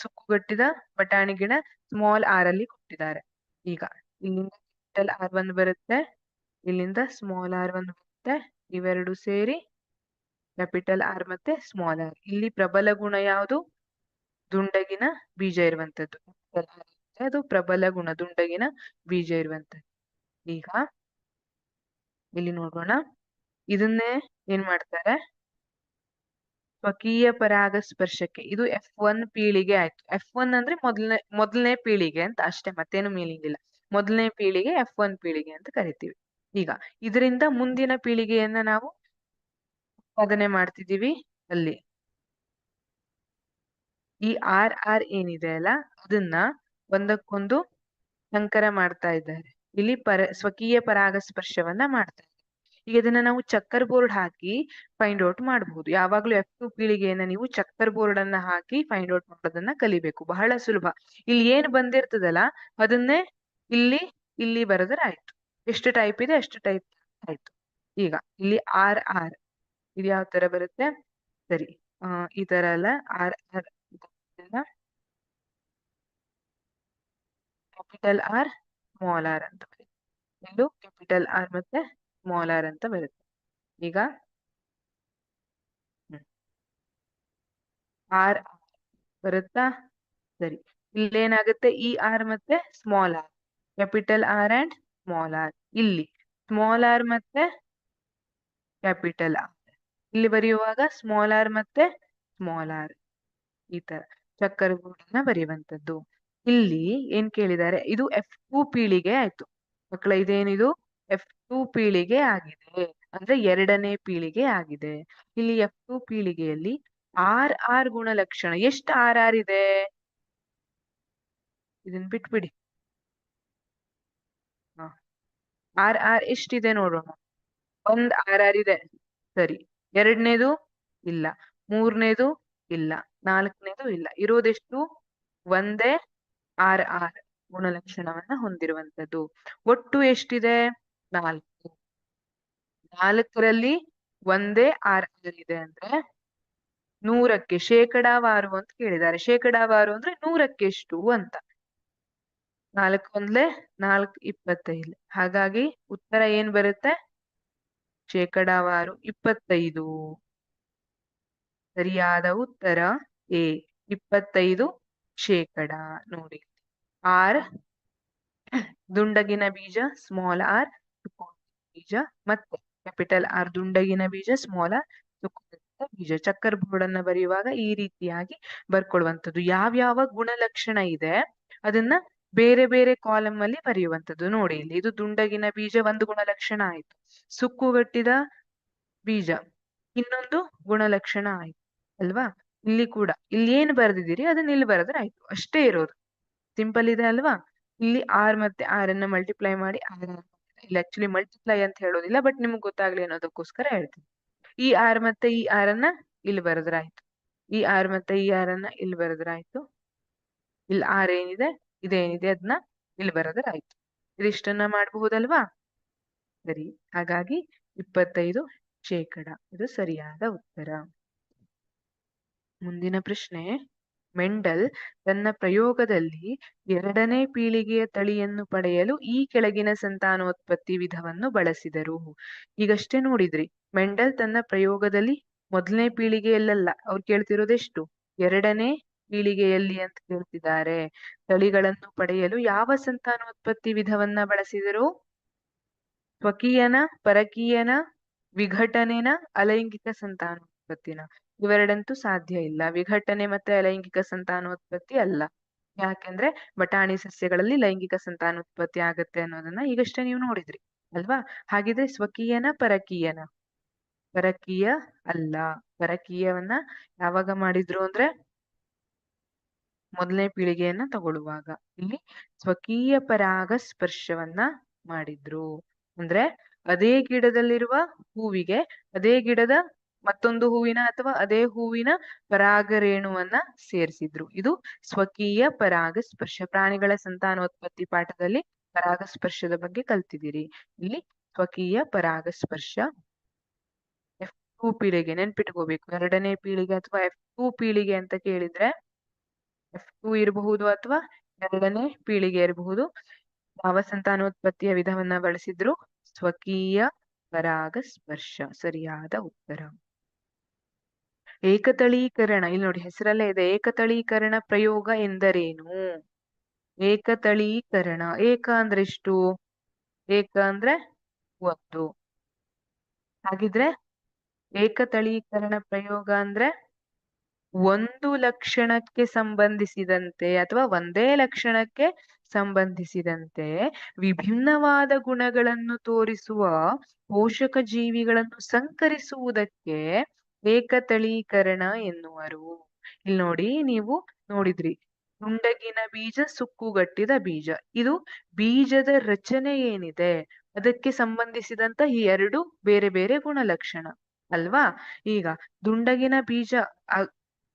ಸುಕ್ಕುಗಟ್ಟಿದ ಬಟಾಣಿ ಗಿಡ ಸ್ಮಾಲ್ r ಅಲ್ಲಿ ಕೊಟ್ಟಿದ್ದಾರೆ. ಈಗ ಇಲ್ಲಿಂದ ಕ್ಯಾಪಿಟಲ್ R1 ಬರುತ್ತೆ, ಇಲ್ಲಿಂದ ಸ್ಮಾಲ್ r1 ಬರುತ್ತೆ, ಇವೆರಡು ಸೇರಿ ಕ್ಯಾಪಿಟಲ್ R ಮತ್ತೆ ಸ್ಮಾಲ್ r. ಇಲ್ಲಿ ಪ್ರಬಲ ಗುಣ ಯಾವುದು, ದುಂಡಗಿನ ಬೀಜ ಇರುವಂತದ್ದು, ಅದು ಪ್ರಬಲ ಗುಣ, ದುಂಡಗಿನ ಬೀಜ ಇರುವಂತದ್ದು. ಈಗ ಇಲ್ಲಿ ನೋಡೋಣ, ಇದನ್ನೇ ಏನ್ ಮಾಡ್ತಾರೆ, ಸ್ವಕೀಯ ಪರಾಗಸ್ಪರ್ಶಕ್ಕೆ, ಇದು F1 ಪೀಳಿಗೆ ಆಯ್ತು. F1 ಅಂದ್ರೆ ಮೊದಲನೇ ಪೀಳಿಗೆ ಅಂತ ಅಷ್ಟೇ, ಮತ್ತೇನು ಮೀನಿಂಗ್ ಇಲ್ಲ. ಮೊದಲನೇ ಪೀಳಿಗೆ F1 ಪೀಳಿಗೆ ಅಂತ ಕರಿತೀವಿ. ಈಗ ಇದರಿಂದ ಮುಂದಿನ ಪೀಳಿಗೆಯನ್ನ ನಾವು ಉತ್ಪಾದನೆ ಮಾಡ್ತಿದೀವಿ. ಅಲ್ಲಿ ಈ RR ಏನಿದೆ ಅಲ್ಲ, ಅದನ್ನ ಒಂದಕ್ಕೊಂದು ಸಂಕರ ಮಾಡ್ತಾ ಇದ್ದಾರೆ. ಇಲ್ಲಿ ಸ್ವಕೀಯ ಪರಾಗಸ್ಪರ್ಶವನ್ನ ಮಾಡ್ತಾರೆ. ಈಗ ಇದನ್ನ ನಾವು ಚಕ್ಕರ್ ಬೋರ್ಡ್ ಹಾಕಿ ಫೈಂಡ್ ಔಟ್ ಮಾಡಬಹುದು. ಯಾವಾಗ್ಲೂ F2 ಪೀಳಿಗೆಯನ್ನ ನೀವು ಚಕ್ಕರ್ ಬೋರ್ಡ್ ಅನ್ನ ಹಾಕಿ ಫೈಂಡ್ ಔಟ್ ಮಾಡೋದನ್ನ ಕಲಿಬೇಕು, ಬಹಳ ಸುಲಭ. ಇಲ್ಲಿ ಏನ್ ಬಂದಿರ್ತದಲ್ಲ ಅದನ್ನೇ ಇಲ್ಲಿ ಬರೆದ್ರೆ ಆಯ್ತು. ಎಷ್ಟು ಟೈಪ್ ಇದೆ ಅಷ್ಟು ಟೈಪ್ ಆಯ್ತು. ಈಗ ಇಲ್ಲಿ RR ಇದು ಯಾವ ತರ ಬರುತ್ತೆ, ಸರಿ, ಈ ತರ ಅಲ್ಲ, RR capital R small r ಅಂತ ಬರುತ್ತೆ, ಇಲ್ಲೂ ಕ್ಯಾಪಿಟಲ್ R ಮತ್ತೆ ಸ್ಮಾಲ್ r ಅಂತ ಬರುತ್ತೆ. ಈಗ ಆರ್ ಬರುತ್ತಾ? ಸರಿ. ಇಲ್ಲೇನಾಗುತ್ತೆ, ಈ ಆರ್ ಮತ್ತೆ small R, capital R and small R. ಇಲ್ಲಿ ಸ್ಮಾಲ್ ಆರ್ ಮತ್ತೆ ಕ್ಯಾಪಿಟಲ್ ಆರ್. ಇಲ್ಲಿ ಬರೆಯುವಾಗ ಸ್ಮಾಲ್ ಆರ್ ಮತ್ತೆ ಸ್ಮಾಲ್ ಆರ್, ಈ ತರ ಚಕ್ಕರ್ ಬೋರ್ಡನ್ನ ಬರೆಯುವಂತದ್ದು. ಇಲ್ಲಿ ಏನ್ ಕೇಳಿದ್ದಾರೆ, ಇದು F2 ಪೀಳಿಗೆ ಆಯ್ತು ಮಕ್ಕಳ. ಇದೇನಿದು F2 ಪೀಳಿಗೆ ಆಗಿದೆ, ಅಂದ್ರೆ ಎರಡನೇ ಪೀಳಿಗೆ ಆಗಿದೆ. ಇಲ್ಲಿ F2 ಪೀಳಿಗೆಯಲ್ಲಿ ಆರ್ ಗುಣಲಕ್ಷಣ ಎಷ್ಟು ಆರ್ ಇದೆ, ಇದನ್ ಬಿಟ್ಬಿಡಿ. ಹ, ಆರ್ ಎಷ್ಟಿದೆ ನೋಡೋಣ. ಒಂದ್ ಆರ್ ಇದೆ, ಸರಿ. ಎರಡನೇದು ಇಲ್ಲ, ಮೂರನೇದು ಇಲ್ಲ, ನಾಲ್ಕನೇದು ಇಲ್ಲ. ಇರೋದೆಷ್ಟು? ಒಂದೇ ಆರ್ ಗುಣಲಕ್ಷಣವನ್ನ ಹೊಂದಿರುವಂತದ್ದು. ಒಟ್ಟು ಎಷ್ಟಿದೆ? 4. 4ರಲ್ಲಿ ಒಂದೇ ಆರ್ ಇದೆ ಅಂದ್ರೆ 100ಕ್ಕೆ ಶೇಕಡಾವಾರು ಅಂತ ಕೇಳಿದ್ದಾರೆ. ಶೇಕಡಾವಾರು ಅಂದ್ರೆ 100ಕ್ಕೆ ಎಷ್ಟು ಅಂತ. 4 ಒಂದ್ಲೆ 4 25. ಹಾಗಾಗಿ ಉತ್ತರ ಏನ್ ಬರುತ್ತೆ? ಶೇಕಡಾವಾರು 25. ಸರಿಯಾದ ಉತ್ತರ ಎ, 25 ಶೇಕಡ. ನೋಡಿ, ಆರ್ ದುಂಡಗಿನ ಬೀಜ, ಸ್ಮಾಲ್ ಆರ್ ಬೀಜ, ಮತ್ತೆ ಕ್ಯಾಪಿಟಲ್ ಆರ್ ದುಂಡಗಿನ ಬೀಜ, ಸ್ಮಾಲ್ ಆರ್ ಬೀಜ. ಚಕ್ಕರ್ ಬೋರ್ಡ್ ಅನ್ನ ಬರೆಯುವಾಗ ಈ ರೀತಿಯಾಗಿ ಬರ್ಕೊಳ್ಳುವಂಥದ್ದು. ಯಾವ್ಯಾವ ಗುಣಲಕ್ಷಣ ಇದೆ ಅದನ್ನ ಬೇರೆ ಬೇರೆ ಕಾಲಮ್ ಅಲ್ಲಿ ಬರೆಯುವಂಥದ್ದು. ನೋಡಿ, ಇಲ್ಲಿ ಇದು ದುಂಡಗಿನ ಬೀಜ ಒಂದು ಗುಣಲಕ್ಷಣ ಆಯ್ತು. ಸುಕ್ಕುಗಟ್ಟಿದ ಬೀಜ ಇನ್ನೊಂದು ಗುಣಲಕ್ಷಣ ಆಯ್ತು ಅಲ್ವಾ? ಇಲ್ಲಿ ಕೂಡ ಇಲ್ಲಿ ಏನ್ ಬರ್ದಿದ್ದೀರಿ ಅದನ್ನ ಇಲ್ಲಿ ಬರೆದ್ರೆ ಆಯ್ತು, ಅಷ್ಟೇ ಇರೋದು. ಸಿಂಪಲ್ ಇದೆ ಅಲ್ವಾ? ಇಲ್ಲಿ ಆರ್ ಮತ್ತೆ ಆರ್ ಅನ್ನ ಮಲ್ಟಿಪ್ಲೈ ಮಾಡಿ ಇಲ್ಲಿ ಆಕ್ಚುಲಿ ಮಲ್ಟಿಪ್ಲೈ ಅಂತ ಹೇಳೋದಿಲ್ಲ, ಬಟ್ ನಿಮ್ಗೆ ಗೊತ್ತಾಗ್ಲಿ ಅನ್ನೋದಕ್ಕೋಸ್ಕರ ಹೇಳ್ತೀನಿ. ಈ ಆರ್ ಮತ್ತೆ ಈ ಆರ್ ಅನ್ನ ಇಲ್ಲಿ ಬರೆದ್ರಾಯ್ತು, ಈ ಆರ್ ಮತ್ತೆ ಈ ಆರ್ ಅನ್ನ ಇಲ್ಲಿ ಬರೆದ್ರಾಯ್ತು. ಇಲ್ಲಿ ಆರ್ ಏನಿದೆ ಇದೇನಿದೆ ಅದನ್ನ ಇಲ್ಲಿ ಬರೆದ್ರಾಯ್ತು. ಇದಿಷ್ಟನ್ನ ಮಾಡಬಹುದಲ್ವಾ? ಸರಿ. ಹಾಗಾಗಿ 25 ಶೇಕಡ ಇದು ಸರಿಯಾದ ಉತ್ತರ. ಮುಂದಿನ ಪ್ರಶ್ನೆ. ಮೆಂಡಲ್ ತನ್ನ ಪ್ರಯೋಗದಲ್ಲಿ ಎರಡನೇ ಪೀಳಿಗೆಯ ತಳಿಯನ್ನು ಪಡೆಯಲು ಈ ಕೆಳಗಿನ ಸಂತಾನೋತ್ಪತ್ತಿ ವಿಧವನ್ನು ಬಳಸಿದರು. ಈಗಷ್ಟೇ ನೋಡಿದ್ರಿ, ಮೆಂಡಲ್ ತನ್ನ ಪ್ರಯೋಗದಲ್ಲಿ ಮೊದಲನೇ ಪೀಳಿಗೆಯಲ್ಲ, ಅವ್ರು ಕೇಳ್ತಿರೋದೆಷ್ಟು? ಎರಡನೇ ಪೀಳಿಗೆಯಲ್ಲಿ ಅಂತ ಕೇಳ್ತಿದ್ದಾರೆ. ತಳಿಗಳನ್ನು ಪಡೆಯಲು ಯಾವ ಸಂತಾನೋತ್ಪತ್ತಿ ವಿಧವನ್ನ ಬಳಸಿದರು? ಸ್ವಕೀಯನ, ಪರಕೀಯನ, ವಿಘಟನೆನ, ಅಲೈಂಗಿಕ ಸಂತಾನೋತ್ಪತ್ತಿನ? ಇವೆರಡಂತೂ ಸಾಧ್ಯ ಇಲ್ಲ. ವಿಘಟನೆ ಮತ್ತೆ ಅಲೈಂಗಿಕ ಸಂತಾನೋತ್ಪತ್ತಿ ಅಲ್ಲ. ಯಾಕೆಂದ್ರೆ ಬಟಾಣಿ ಸಸ್ಯಗಳಲ್ಲಿ ಲೈಂಗಿಕ ಸಂತಾನೋತ್ಪತ್ತಿ ಆಗತ್ತೆ ಅನ್ನೋದನ್ನ ಈಗಷ್ಟೇ ನೀವು ನೋಡಿದ್ರಿ ಅಲ್ವಾ? ಹಾಗಿದ್ರೆ ಸ್ವಕೀಯನ, ಪರಕೀಯನ? ಪರಕೀಯ ಅಲ್ಲ. ಪರಕೀಯವನ್ನ ಯಾವಾಗ ಮಾಡಿದ್ರು ಅಂದ್ರೆ ಮೊದಲನೇ ಪೀಳಿಗೆಯನ್ನ ತಗೊಳ್ಳುವಾಗ. ಇಲ್ಲಿ ಸ್ವಕೀಯ ಪರಾಗ ಸ್ಪರ್ಶವನ್ನ ಮಾಡಿದ್ರು. ಅಂದ್ರೆ ಅದೇ ಗಿಡದಲ್ಲಿರುವ ಹೂವಿಗೆ ಅದೇ ಗಿಡದ ಮತ್ತೊಂದು ಹೂವಿನ ಅಥವಾ ಅದೇ ಹೂವಿನ ಪರಾಗ ರೇಣುವನ್ನ ಸೇರಿಸಿದ್ರು. ಇದು ಸ್ವಕೀಯ ಪರಾಗ ಸ್ಪರ್ಶ. ಪ್ರಾಣಿಗಳ ಸಂತಾನೋತ್ಪತ್ತಿ ಪಾಠದಲ್ಲಿ ಪರಾಗಸ್ಪರ್ಶದ ಬಗ್ಗೆ ಕಲ್ತಿದ್ದೀರಿ. ಇಲ್ಲಿ ಸ್ವಕೀಯ ಪರಾಗ ಸ್ಪರ್ಶ. F2 ಪೀಳಿಗೆ ನೆನ್ಪಿಟ್ಕೋಬೇಕು. ಎರಡನೇ ಪೀಳಿಗೆ ಅಥವಾ F2 ಪೀಳಿಗೆ ಅಂತ ಕೇಳಿದ್ರೆ F2 ಇರಬಹುದು ಅಥವಾ ಎರಡನೇ ಪೀಳಿಗೆ ಇರಬಹುದು. ಯಾವ ಸಂತಾನೋತ್ಪತ್ತಿಯ ವಿಧವನ್ನ ಬಳಸಿದ್ರು? ಸ್ವಕೀಯ ಪರಾಗ ಸ್ಪರ್ಶ ಸರಿಯಾದ ಉತ್ತರ. ಏಕತಳೀಕರಣ, ಇಲ್ಲಿ ನೋಡಿ ಹೆಸರಲ್ಲೇ ಇದೆ. ಏಕತಳೀಕರಣ ಪ್ರಯೋಗ ಎಂದರೇನು? ಏಕತಳೀಕರಣ, ಏಕ ಅಂದ್ರೆ ಎಷ್ಟು? ಏಕ ಅಂದ್ರೆ 1. ಹಾಗಿದ್ರೆ ಏಕತಳೀಕರಣ ಪ್ರಯೋಗ ಅಂದ್ರೆ ಒಂದು ಲಕ್ಷಣಕ್ಕೆ ಸಂಬಂಧಿಸಿದಂತೆ ಅಥವಾ ಒಂದೇ ಲಕ್ಷಣಕ್ಕೆ ಸಂಬಂಧಿಸಿದಂತೆ ವಿಭಿನ್ನವಾದ ಗುಣಗಳನ್ನು ತೋರಿಸುವ ಪೋಷಕ ಜೀವಿಗಳನ್ನು ಸಂಕರಿಸುವುದಕ್ಕೆ ಏಕತಳೀಕರಣ ಎನ್ನುವರು. ಇಲ್ಲಿ ನೋಡಿ, ನೀವು ನೋಡಿದ್ರಿ ದುಂಡಗಿನ ಬೀಜ, ಸುಕ್ಕುಗಟ್ಟಿದ ಬೀಜ. ಇದು ಬೀಜದ ರಚನೆ ಏನಿದೆ ಅದಕ್ಕೆ ಸಂಬಂಧಿಸಿದಂತ ಈ ಎರಡು ಬೇರೆ ಬೇರೆ ಗುಣಲಕ್ಷಣ ಅಲ್ವಾ? ಈಗ ದುಂಡಗಿನ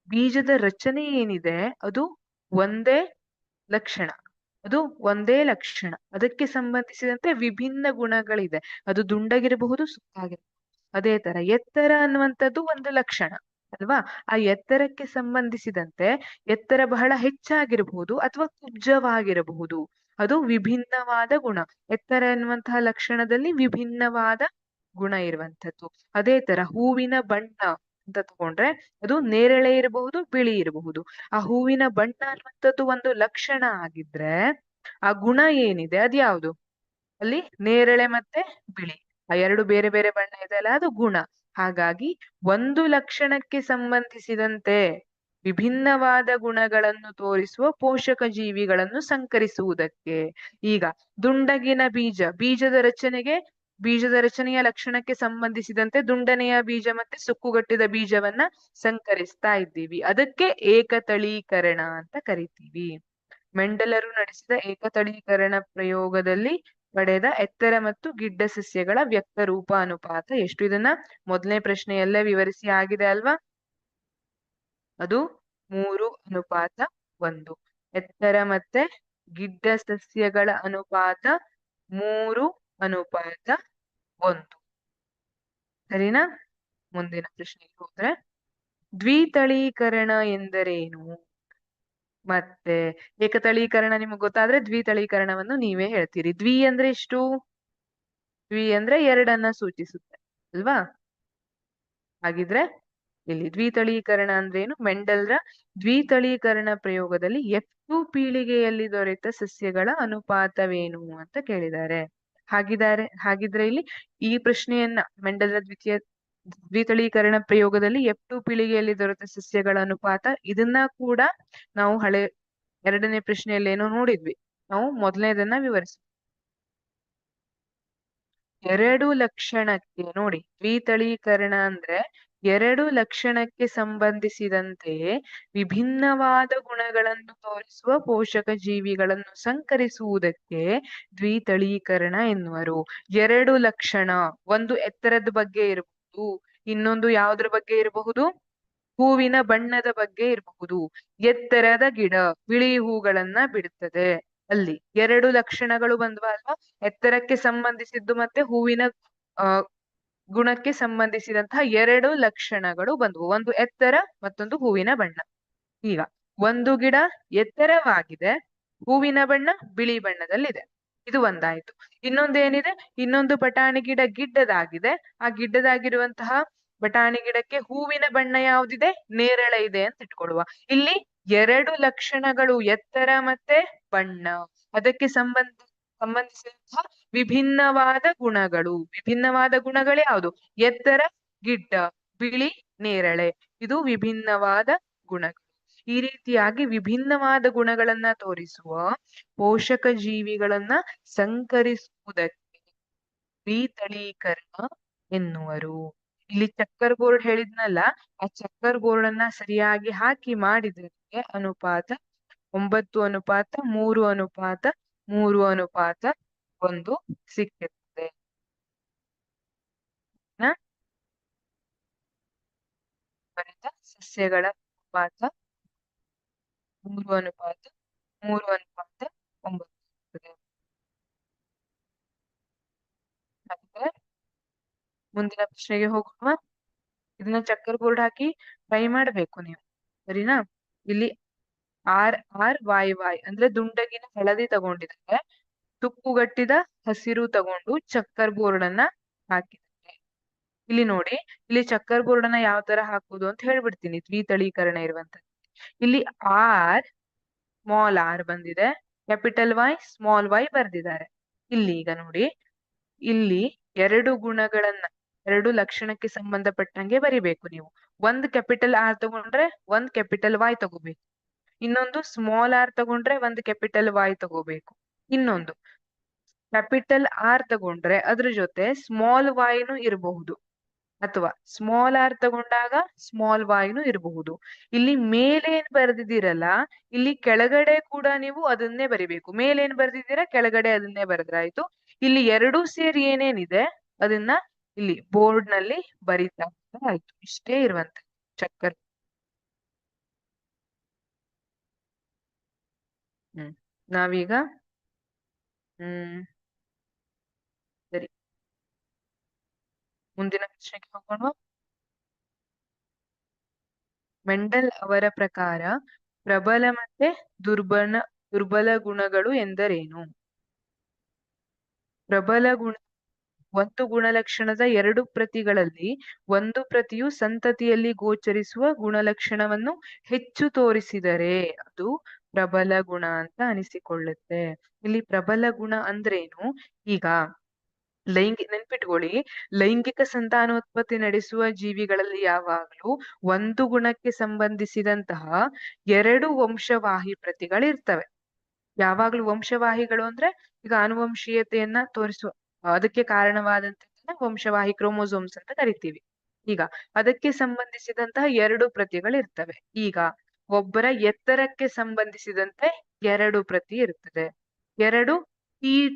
ಬೀಜದ ರಚನೆ ಏನಿದೆ ಅದು ಒಂದೇ ಲಕ್ಷಣ, ಅದು ಒಂದೇ ಲಕ್ಷಣ. ಅದಕ್ಕೆ ಸಂಬಂಧಿಸಿದಂತೆ ವಿಭಿನ್ನ ಗುಣಗಳಿದೆ. ಅದು ದುಂಡಗಿರಬಹುದು, ಸುಕ್ಕಾಗಿರಬಹುದು. ಅದೇ ತರ ಎತ್ತರ ಅನ್ನುವಂಥದ್ದು ಒಂದು ಲಕ್ಷಣ ಅಲ್ವಾ? ಆ ಎತ್ತರಕ್ಕೆ ಸಂಬಂಧಿಸಿದಂತೆ ಎತ್ತರ ಬಹಳ ಹೆಚ್ಚಾಗಿರಬಹುದು ಅಥವಾ ಕುಬ್ಜವಾಗಿರಬಹುದು. ಅದು ವಿಭಿನ್ನವಾದ ಗುಣ. ಎತ್ತರ ಎನ್ನುವಂತಹ ಲಕ್ಷಣದಲ್ಲಿ ವಿಭಿನ್ನವಾದ ಗುಣ ಇರುವಂತದ್ದು. ಅದೇ ತರ ಹೂವಿನ ಬಣ್ಣ ಅಂತ ತಗೊಂಡ್ರೆ ಅದು ನೇರಳೆ ಇರಬಹುದು, ಬಿಳಿ ಇರಬಹುದು. ಆ ಹೂವಿನ ಬಣ್ಣ ಅನ್ನುವಂಥದ್ದು ಒಂದು ಲಕ್ಷಣ ಆಗಿದ್ರೆ ಆ ಗುಣ ಏನಿದೆ ಅದ್ಯಾವುದು? ಅಲ್ಲಿ ನೇರಳೆ ಮತ್ತೆ ಬಿಳಿ, ಆ ಎರಡು ಬೇರೆ ಬೇರೆ ಬಣ್ಣ ಇದೆ ಅಲ್ಲ, ಅದು ಗುಣ. ಹಾಗಾಗಿ ಒಂದು ಲಕ್ಷಣಕ್ಕೆ ಸಂಬಂಧಿಸಿದಂತೆ ವಿಭಿನ್ನವಾದ ಗುಣಗಳನ್ನು ತೋರಿಸುವ ಪೋಷಕ ಜೀವಿಗಳನ್ನು ಸಂಕರಿಸುವುದಕ್ಕೆ. ಈಗ ದುಂಡಗಿನ ಬೀಜದ ರಚನೆಯ ಲಕ್ಷಣಕ್ಕೆ ಸಂಬಂಧಿಸಿದಂತೆ ದುಂಡನೆಯ ಬೀಜ ಮತ್ತೆ ಸುಕ್ಕುಗಟ್ಟಿದ ಬೀಜವನ್ನ ಸಂಕರಿಸ್ತಾ ಇದ್ದೀವಿ. ಅದಕ್ಕೆ ಏಕತಳೀಕರಣ ಅಂತ ಕರಿತೀವಿ. ಮೆಂಡಲರು ನಡೆಸಿದ ಏಕತಳೀಕರಣ ಪ್ರಯೋಗದಲ್ಲಿ ಪಡೆದ ಎತ್ತರ ಮತ್ತು ಗಿಡ್ಡ ಸಸ್ಯಗಳ ವ್ಯಕ್ತ ರೂಪ ಅನುಪಾತ ಎಷ್ಟು? ಇದನ್ನ ಮೊದಲನೇ ಪ್ರಶ್ನೆಯಲ್ಲೇ ವಿವರಿಸಿ ಆಗಿದೆ ಅಲ್ವಾ? ಅದು 3:1. ಎತ್ತರ ಮತ್ತೆ ಗಿಡ್ಡ ಸಸ್ಯಗಳ ಅನುಪಾತ 3:1. ಸರಿನಾ? ಮುಂದಿನ ಪ್ರಶ್ನೆಗೆ ಹೋದ್ರೆ, ದ್ವಿತಳೀಕರಣ ಎಂದರೇನು? ಮತ್ತೆ ಏಕತಳೀಕರಣ ನಿಮಗೆ ಗೊತ್ತಾದ್ರೆ ದ್ವಿತಳೀಕರಣವನ್ನು ನೀವೇ ಹೇಳ್ತೀರಿ. ದ್ವಿ ಅಂದ್ರೆ ಎಷ್ಟು? ದ್ವಿ ಅಂದ್ರೆ ಎರಡನ್ನ ಸೂಚಿಸುತ್ತೆ ಅಲ್ವಾ? ಹಾಗಿದ್ರೆ ಇಲ್ಲಿ ದ್ವಿತಳೀಕರಣ ಅಂದ್ರೇನು? ಮೆಂಡಲ್ರ ದ್ವಿತಳೀಕರಣ ಪ್ರಯೋಗದಲ್ಲಿ F2 ಪೀಳಿಗೆಯಲ್ಲಿ ದೊರೆತ ಸಸ್ಯಗಳ ಅನುಪಾತವೇನು ಅಂತ ಕೇಳಿದ್ದಾರೆ. ಹಾಗಿದ್ರೆ ಇಲ್ಲಿ ಈ ಪ್ರಶ್ನೆಯನ್ನ ಮೆಂಡಲ್ರ ದ್ವಿತಳೀಕರಣ ಪ್ರಯೋಗದಲ್ಲಿ F2 ಪೀಳಿಗೆಯಲ್ಲಿ ದೊರೆತ ಸಸ್ಯಗಳ ಅನುಪಾತ, ಇದನ್ನ ಕೂಡ ನಾವು ಎರಡನೇ ಪ್ರಶ್ನೆಯಲ್ಲಿ ಏನೋ ನೋಡಿದ್ವಿ. ನಾವು ಮೊದಲನೇದನ್ನ ವಿವರಿಸಿ. ಎರಡು ಲಕ್ಷಣಕ್ಕೆ ನೋಡಿ, ದ್ವಿತಳೀಕರಣ ಅಂದ್ರೆ ಎರಡು ಲಕ್ಷಣಕ್ಕೆ ಸಂಬಂಧಿಸಿದಂತೆಯೇ ವಿಭಿನ್ನವಾದ ಗುಣಗಳನ್ನು ತೋರಿಸುವ ಪೋಷಕ ಜೀವಿಗಳನ್ನು ಸಂಕರಿಸುವುದಕ್ಕೆ ದ್ವಿತಳೀಕರಣ ಎನ್ನುವರು. ಎರಡು ಲಕ್ಷಣ, ಒಂದು ಎತ್ತರದ ಬಗ್ಗೆ ಇರಬಹುದು, ಇನ್ನೊಂದು ಯಾವುದ್ರ ಬಗ್ಗೆ ಇರಬಹುದು? ಹೂವಿನ ಬಣ್ಣದ ಬಗ್ಗೆ ಇರಬಹುದು. ಎತ್ತರದ ಗಿಡ ಬಿಳಿ ಹೂಗಳನ್ನ ಬಿಡುತ್ತದೆ, ಅಲ್ಲಿ ಎರಡು ಲಕ್ಷಣಗಳು ಬಂದ್ವಾ ಅಲ್ವಾ? ಎತ್ತರಕ್ಕೆ ಸಂಬಂಧಿಸಿದ್ದು ಮತ್ತೆ ಹೂವಿನ ಗುಣಕ್ಕೆ ಸಂಬಂಧಿಸಿದಂತಹ ಎರಡು ಲಕ್ಷಣಗಳು ಬಂದವು. ಒಂದು ಎತ್ತರ, ಮತ್ತೊಂದು ಹೂವಿನ ಬಣ್ಣ. ಈಗ ಒಂದು ಗಿಡ ಎತ್ತರವಾಗಿದೆ, ಹೂವಿನ ಬಣ್ಣ ಬಿಳಿ ಬಣ್ಣದಲ್ಲಿದೆ, ಇದು ಒಂದಾಯ್ತು. ಇನ್ನೊಂದೇನಿದೆ? ಇನ್ನೊಂದು ಬಟಾಣಿ ಗಿಡ ಗಿಡ್ಡದಾಗಿದೆ, ಆ ಗಿಡ್ಡದಾಗಿರುವಂತಹ ಬಟಾಣಿ ಗಿಡಕ್ಕೆ ಹೂವಿನ ಬಣ್ಣ ಯಾವ್ದಿದೆ? ನೇರಳೆ ಇದೆ ಅಂತ ಇಟ್ಕೊಳ್ಳುವ. ಇಲ್ಲಿ ಎರಡು ಲಕ್ಷಣಗಳು, ಎತ್ತರ ಮತ್ತೆ ಬಣ್ಣ, ಅದಕ್ಕೆ ಸಂಬಂಧಿಸಿದಂತಹ ವಿಭಿನ್ನವಾದ ಗುಣಗಳು ಯಾವುದು? ಎತ್ತರ, ಗಿಡ್ಡ, ಬಿಳಿ, ನೇರಳೆ, ಇದು ವಿಭಿನ್ನವಾದ ಗುಣಗಳು. ಈ ರೀತಿಯಾಗಿ ವಿಭಿನ್ನವಾದ ಗುಣಗಳನ್ನ ತೋರಿಸುವ ಪೋಷಕ ಜೀವಿಗಳನ್ನ ಸಂಕರಿಸುವುದಕ್ಕೆ ದ್ವಿತಳೀಕರಣ ಎನ್ನುವರು. ಇಲ್ಲಿ ಚಕ್ಕರ್ ಬೋರ್ಡ್ ಹೇಳಿದ್ನಲ್ಲ, ಆ ಚಕ್ಕರ್ ಬೋರ್ಡ್ ಅನ್ನ ಸರಿಯಾಗಿ ಹಾಕಿ ಮಾಡಿದ್ರೆ ಅನುಪಾತ 9:3:3:1 ಸಿಕ್ಕಿರ್ತದೆ. ಸಸ್ಯಗಳ ಅನುಪಾತ 3:3:9 ಇರ್ತದೆ. ಮುಂದಿನ ಪ್ರಶ್ನೆಗೆ ಹೋಗೋಣ. ಇದನ್ನ ಚಕ್ಕರ್ ಬೋರ್ಡ್ ಹಾಕಿ ಟ್ರೈ ಮಾಡ್ಬೇಕು ನೀವು, ಸರಿನಾ? ಇಲ್ಲಿ RRYY ಅಂದ್ರೆ ದುಂಡಗಿನ ಹಳದಿ ತಗೊಂಡಿದ್ದಾರೆ, ತುಕ್ಕುಗಟ್ಟಿದ ಹಸಿರು ತಗೊಂಡು ಚಕ್ಕರ್ ಬೋರ್ಡ್ ಅನ್ನ ಹಾಕಿದ್ದಾರೆ. ಇಲ್ಲಿ ನೋಡಿ, ಇಲ್ಲಿ ಚಕ್ಕರ್ ಬೋರ್ಡ್ ಅನ್ನ ಯಾವ ತರ ಹಾಕುದು ಅಂತ ಹೇಳ್ಬಿಡ್ತೀನಿ. ದ್ವಿತಳೀಕರಣ ಇರುವಂತದ್ದು ಇಲ್ಲಿ ಸ್ಮಾಲ್ r ಬಂದಿದೆ, ಕ್ಯಾಪಿಟಲ್ Y ಸ್ಮಾಲ್ y ಬರ್ದಿದ್ದಾರೆ. ಇಲ್ಲಿ ಈಗ ನೋಡಿ, ಇಲ್ಲಿ ಎರಡು ಲಕ್ಷಣಕ್ಕೆ ಸಂಬಂಧಪಟ್ಟಂಗೆ ಬರಿಬೇಕು ನೀವು. ಒಂದ್ ಕ್ಯಾಪಿಟಲ್ R ತಗೊಂಡ್ರೆ ಒಂದ್ ಕ್ಯಾಪಿಟಲ್ Y ತಗೋಬೇಕು, ಇನ್ನೊಂದು ಸ್ಮಾಲ್ r ತಗೊಂಡ್ರೆ ಒಂದು ಕ್ಯಾಪಿಟಲ್ Y ತಗೋಬೇಕು, ಇನ್ನೊಂದು ಕ್ಯಾಪಿಟಲ್ R ತಗೊಂಡ್ರೆ ಅದ್ರ ಜೊತೆ ಸ್ಮಾಲ್ y ನು ಇರಬಹುದು, ಅಥವಾ ಸ್ಮಾಲ್ r ತಗೊಂಡಾಗ ಸ್ಮಾಲ್ y ನು ಇರಬಹುದು. ಇಲ್ಲಿ ಮೇಲೇನ್ ಬರ್ದಿದ್ದೀರಲ್ಲ, ಇಲ್ಲಿ ಕೆಳಗಡೆ ಕೂಡ ನೀವು ಅದನ್ನೇ ಬರಿಬೇಕು. ಮೇಲೇನ್ ಬರ್ದಿದ್ದೀರಾ, ಕೆಳಗಡೆ ಅದನ್ನೇ ಬರೆದ್ರಾಯ್ತು. ಇಲ್ಲಿ ಎರಡೂ ಸೇರಿ ಏನೇನಿದೆ ಅದನ್ನ ಇಲ್ಲಿ ಬೋರ್ಡ್ ನಲ್ಲಿ ಬರೀತಾ ಆಯ್ತು. ಇಷ್ಟೇ ಇರುವಂತ ಚಕ್ಕರ್. ನಾವೀಗ ಸರಿ, ಮುಂದಿನ ಪ್ರಶ್ನೆಗೆ ಹೋಗೋಣ. ಮೆಂಡಲ್ ಅವರ ಪ್ರಕಾರ ಪ್ರಬಲ ಮತ್ತೆ ದುರ್ಬಲ ಗುಣಗಳು ಎಂದರೇನು? ಪ್ರಬಲ ಗುಣ ಒಂದು ಗುಣಲಕ್ಷಣದ 2 ಪ್ರತಿಗಳಲ್ಲಿ ಒಂದು ಪ್ರತಿಯು ಸಂತತಿಯಲ್ಲಿ ಗೋಚರಿಸುವ ಗುಣಲಕ್ಷಣವನ್ನು ಹೆಚ್ಚು ತೋರಿಸಿದರೆ ಅದು ಪ್ರಬಲ ಗುಣ ಅಂತ ಅನಿಸಿಕೊಳ್ಳುತ್ತೆ. ಇಲ್ಲಿ ಪ್ರಬಲ ಗುಣ ಅಂದ್ರೇನು? ಈಗ ನೆನ್ಪಿಟ್ಕೊಳ್ಳಿ, ಲೈಂಗಿಕ ಸಂತಾನೋತ್ಪತ್ತಿ ನಡೆಸುವ ಜೀವಿಗಳಲ್ಲಿ ಯಾವಾಗ್ಲೂ ಒಂದು ಗುಣಕ್ಕೆ ಸಂಬಂಧಿಸಿದಂತಹ 2 ವಂಶವಾಹಿ ಪ್ರತಿಗಳಿರ್ತವೆ. ಯಾವಾಗ್ಲೂ ವಂಶವಾಹಿಗಳು ಅಂದ್ರೆ ಈಗ ಆನುವಂಶೀಯತೆಯನ್ನ ತೋರಿಸುವ ಅದಕ್ಕೆ ಕಾರಣವಾದಂತಹ ವಂಶವಾಹಿ ಕ್ರೋಮೋಸೋಮ್ಸ್ ಅಂತ ಕರಿತೀವಿ. ಈಗ ಅದಕ್ಕೆ ಸಂಬಂಧಿಸಿದಂತಹ 2 ಪ್ರತಿಗಳಿರ್ತವೆ. ಈಗ ಒಬ್ಬರ ಎತ್ತರಕ್ಕೆ ಸಂಬಂಧಿಸಿದಂತೆ 2 ಪ್ರತಿ ಇರ್ತದೆ. 2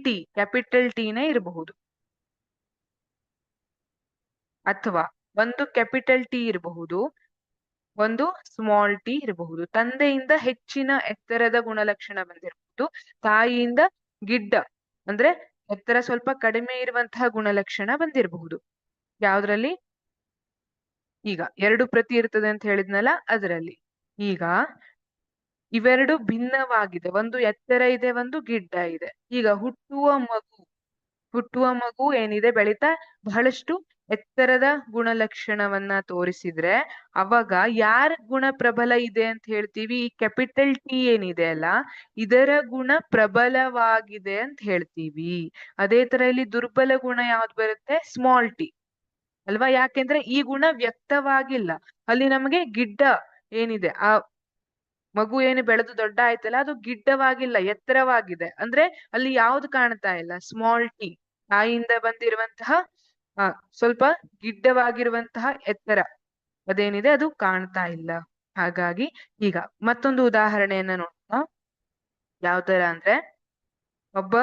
ಟಿ ಕ್ಯಾಪಿಟಲ್ ಟಿನೇ ಇರಬಹುದು, ಅಥವಾ ಒಂದು ಕ್ಯಾಪಿಟಲ್ ಟಿ ಇರಬಹುದು, ಒಂದು ಸ್ಮಾಲ್ ಟಿ ಇರಬಹುದು. ತಂದೆಯಿಂದ ಹೆಚ್ಚಿನ ಎತ್ತರದ ಗುಣಲಕ್ಷಣ ಬಂದಿರಬಹುದು, ತಾಯಿಯಿಂದ ಗಿಡ್ಡ ಅಂದ್ರೆ ಎತ್ತರ ಸ್ವಲ್ಪ ಕಡಿಮೆ ಇರುವಂತಹ ಗುಣಲಕ್ಷಣ ಬಂದಿರಬಹುದು. ಯಾವ್ದ್ರಲ್ಲಿ? ಈಗ 2 ಪ್ರತಿ ಇರ್ತದೆ ಅಂತ ಹೇಳಿದ್ನಲ್ಲ, ಅದರಲ್ಲಿ. ಈಗ ಇವೆರಡು ಭಿನ್ನವಾಗಿದೆ, ಒಂದು ಎತ್ತರ ಇದೆ, ಒಂದು ಗಿಡ್ಡ ಇದೆ. ಈಗ ಹುಟ್ಟುವ ಮಗು ಏನಿದೆ, ಬೆಳೀತಾ ಬಹಳಷ್ಟು ಎತ್ತರದ ಗುಣಲಕ್ಷಣವನ್ನ ತೋರಿಸಿದ್ರೆ ಅವಾಗ ಯಾರ ಗುಣ ಪ್ರಬಲ ಇದೆ ಅಂತ ಹೇಳ್ತೀವಿ? ಈ ಕ್ಯಾಪಿಟಲ್ ಟಿ ಏನಿದೆ ಅಲ್ಲ, ಇದರ ಗುಣ ಪ್ರಬಲವಾಗಿದೆ ಅಂತ ಹೇಳ್ತೀವಿ. ಅದೇ ತರ ಇಲ್ಲಿ ದುರ್ಬಲ ಗುಣ ಯಾವ್ದು ಬರುತ್ತೆ? ಸ್ಮಾಲ್ ಟಿ ಅಲ್ವಾ? ಯಾಕೆಂದ್ರೆ ಈ ಗುಣ ವ್ಯಕ್ತವಾಗಿಲ್ಲ. ಅಲ್ಲಿ ನಮಗೆ ಗಿಡ್ಡ ಏನಿದೆ, ಆ ಮಗು ಏನು ಬೆಳೆದು ದೊಡ್ಡ ಆಯ್ತಲ್ಲ, ಅದು ಗಿಡ್ಡವಾಗಿಲ್ಲ, ಎತ್ತರವಾಗಿದೆ. ಅಂದ್ರೆ ಅಲ್ಲಿ ಯಾವ್ದು ಕಾಣ್ತಾ ಇಲ್ಲ? ಸ್ಮಾಲ್ ಟಿ, ತಾಯಿಯಿಂದ ಬಂದಿರುವಂತಹ ಸ್ವಲ್ಪ ಗಿಡ್ಡವಾಗಿರುವಂತಹ ಎತ್ತರ ಅದೇನಿದೆ ಅದು ಕಾಣ್ತಾ ಇಲ್ಲ. ಹಾಗಾಗಿ ಈಗ ಮತ್ತೊಂದು ಉದಾಹರಣೆಯನ್ನ ನೋಡೋಣ. ಯಾವ ತರ ಅಂದ್ರೆ, ಒಬ್ಬ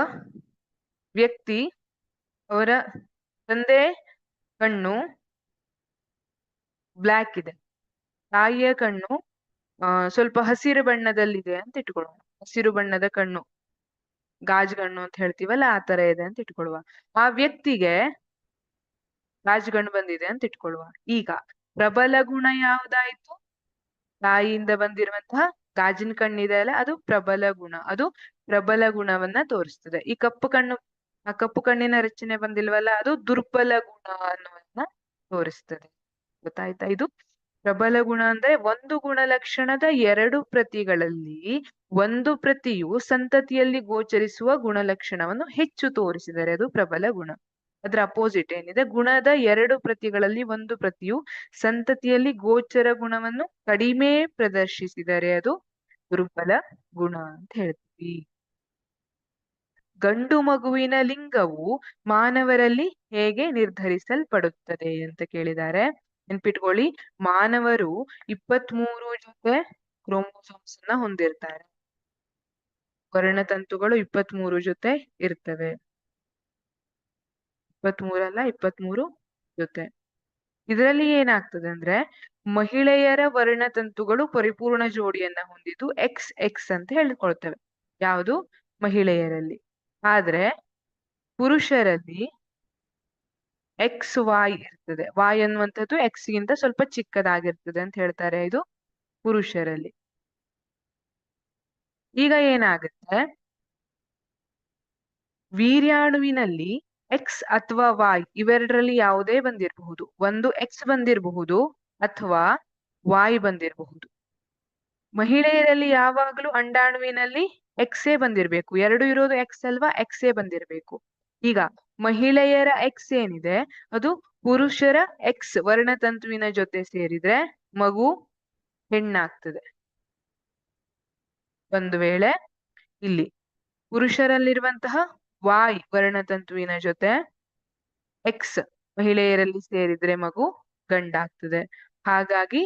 ವ್ಯಕ್ತಿ, ಅವರ ತಂದೆ ಕಣ್ಣು ಬ್ಲ್ಯಾಕ್ ಇದೆ, ತಾಯಿಯ ಕಣ್ಣು ಸ್ವಲ್ಪ ಹಸಿರು ಬಣ್ಣದಲ್ಲಿದೆ ಅಂತ ಇಟ್ಕೊಳ್ಳುವ. ಹಸಿರು ಬಣ್ಣದ ಕಣ್ಣು, ಗಾಜು ಕಣ್ಣು ಅಂತ ಹೇಳ್ತೀವಲ್ಲ, ಆ ತರ ಇದೆ ಅಂತ ಇಟ್ಕೊಳ್ಳುವ. ಆ ವ್ಯಕ್ತಿಗೆ ಗಾಜು ಕಣ್ಣು ಬಂದಿದೆ ಅಂತ ಇಟ್ಕೊಳ್ಳುವ. ಈಗ ಪ್ರಬಲ ಗುಣ ಯಾವ್ದಾಯ್ತು? ತಾಯಿಯಿಂದ ಬಂದಿರುವಂತಹ ಗಾಜಿನ ಕಣ್ಣಿದೆ ಅಲ್ಲ, ಅದು ಪ್ರಬಲ ಗುಣ. ಅದು ಪ್ರಬಲ ಗುಣವನ್ನ ತೋರಿಸ್ತದೆ. ಈ ಆ ಕಪ್ಪು ಕಣ್ಣಿನ ರಚನೆ ಬಂದಿಲ್ವಲ್ಲ, ಅದು ದುರ್ಬಲ ಗುಣ ಅನ್ನೋದನ್ನ ತೋರಿಸ್ತದೆ. ಗೊತ್ತಾಯ್ತಾ? ಇದು ಪ್ರಬಲ ಗುಣ ಅಂದ್ರೆ ಒಂದು ಗುಣಲಕ್ಷಣದ 2 ಪ್ರತಿಗಳಲ್ಲಿ ಒಂದು ಪ್ರತಿಯು ಸಂತತಿಯಲ್ಲಿ ಗೋಚರಿಸುವ ಗುಣಲಕ್ಷಣವನ್ನು ಹೆಚ್ಚು ತೋರಿಸಿದರೆ ಅದು ಪ್ರಬಲ ಗುಣ. ಅದ್ರ ಅಪೋಸಿಟ್ ಏನಿದೆ? ಗುಣದ 2 ಪ್ರತಿಗಳಲ್ಲಿ ಒಂದು ಪ್ರತಿಯು ಸಂತತಿಯಲ್ಲಿ ಗೋಚರ ಗುಣವನ್ನು ಕಡಿಮೆ ಪ್ರದರ್ಶಿಸಿದರೆ ಅದು ದುರ್ಬಲ ಗುಣ ಅಂತ ಹೇಳ್ತೀವಿ. ಗಂಡು ಮಗುವಿನ ಲಿಂಗವು ಮಾನವರಲ್ಲಿ ಹೇಗೆ ನಿರ್ಧರಿಸಲ್ಪಡುತ್ತದೆ ಅಂತ ಕೇಳಿದ್ದಾರೆ. ನೆನ್ಪಿಟ್ಕೊಳ್ಳಿ, ಮಾನವರು 23 ಜೊತೆ ಕ್ರೋಮೋಸೋಮ್ಸ್ ಅನ್ನ ಹೊಂದಿರ್ತಾರೆ. ವರ್ಣತಂತುಗಳು 23 ಜೊತೆ ಇರ್ತವೆ. 23 ಅಲ್ಲ, 23 ಜೊತೆ. ಇದರಲ್ಲಿ ಏನಾಗ್ತದೆ ಅಂದ್ರೆ, ಮಹಿಳೆಯರ ವರ್ಣತಂತುಗಳು ಪರಿಪೂರ್ಣ ಜೋಡಿಯನ್ನ ಹೊಂದಿದ್ದು XX ಅಂತ ಹೇಳ್ಕೊಳ್ತೇವೆ. ಯಾವುದು? ಮಹಿಳೆಯರಲ್ಲಿ. ಆದ್ರೆ ಪುರುಷರಲ್ಲಿ XY ಇರ್ತದೆ. Y ಅನ್ನುವಂಥದ್ದು X ಗಿಂತ ಸ್ವಲ್ಪ ಚಿಕ್ಕದಾಗಿರ್ತದೆ ಅಂತ ಹೇಳ್ತಾರೆ. ಇದು ಪುರುಷರಲ್ಲಿ. ಈಗ ಏನಾಗುತ್ತೆ, ವೀರ್ಯಾಣುವಿನಲ್ಲಿ X ಅಥವಾ Y ಇವೆರಡರಲ್ಲಿ ಯಾವುದೇ ಬಂದಿರಬಹುದು. ಒಂದು X ಬಂದಿರಬಹುದು ಅಥವಾ Y ಬಂದಿರಬಹುದು. ಮಹಿಳೆಯರಲ್ಲಿ ಯಾವಾಗ್ಲೂ ಅಂಡಾಣುವಿನಲ್ಲಿ Xೇ ಬಂದಿರ್ಬೇಕು. 2 ಇರೋದು X ಅಲ್ವಾ, Xೇ ಬಂದಿರ್ಬೇಕು. ಈಗ ಮಹಿಳೆಯರ X ಏನಿದೆ ಅದು ಪುರುಷರ X ವರ್ಣತಂತುವಿನ ಜೊತೆ ಸೇರಿದ್ರೆ ಮಗು ಹೆಣ್ಣಾಗ್ತದೆ. ಒಂದು ವೇಳೆ ಇಲ್ಲಿ ಪುರುಷರಲ್ಲಿರುವಂತಹ Y ವರ್ಣತಂತುವಿನ ಜೊತೆ X ಮಹಿಳೆಯರಲ್ಲಿ ಸೇರಿದ್ರೆ ಮಗು ಗಂಡಾಗ್ತದೆ. ಹಾಗಾಗಿ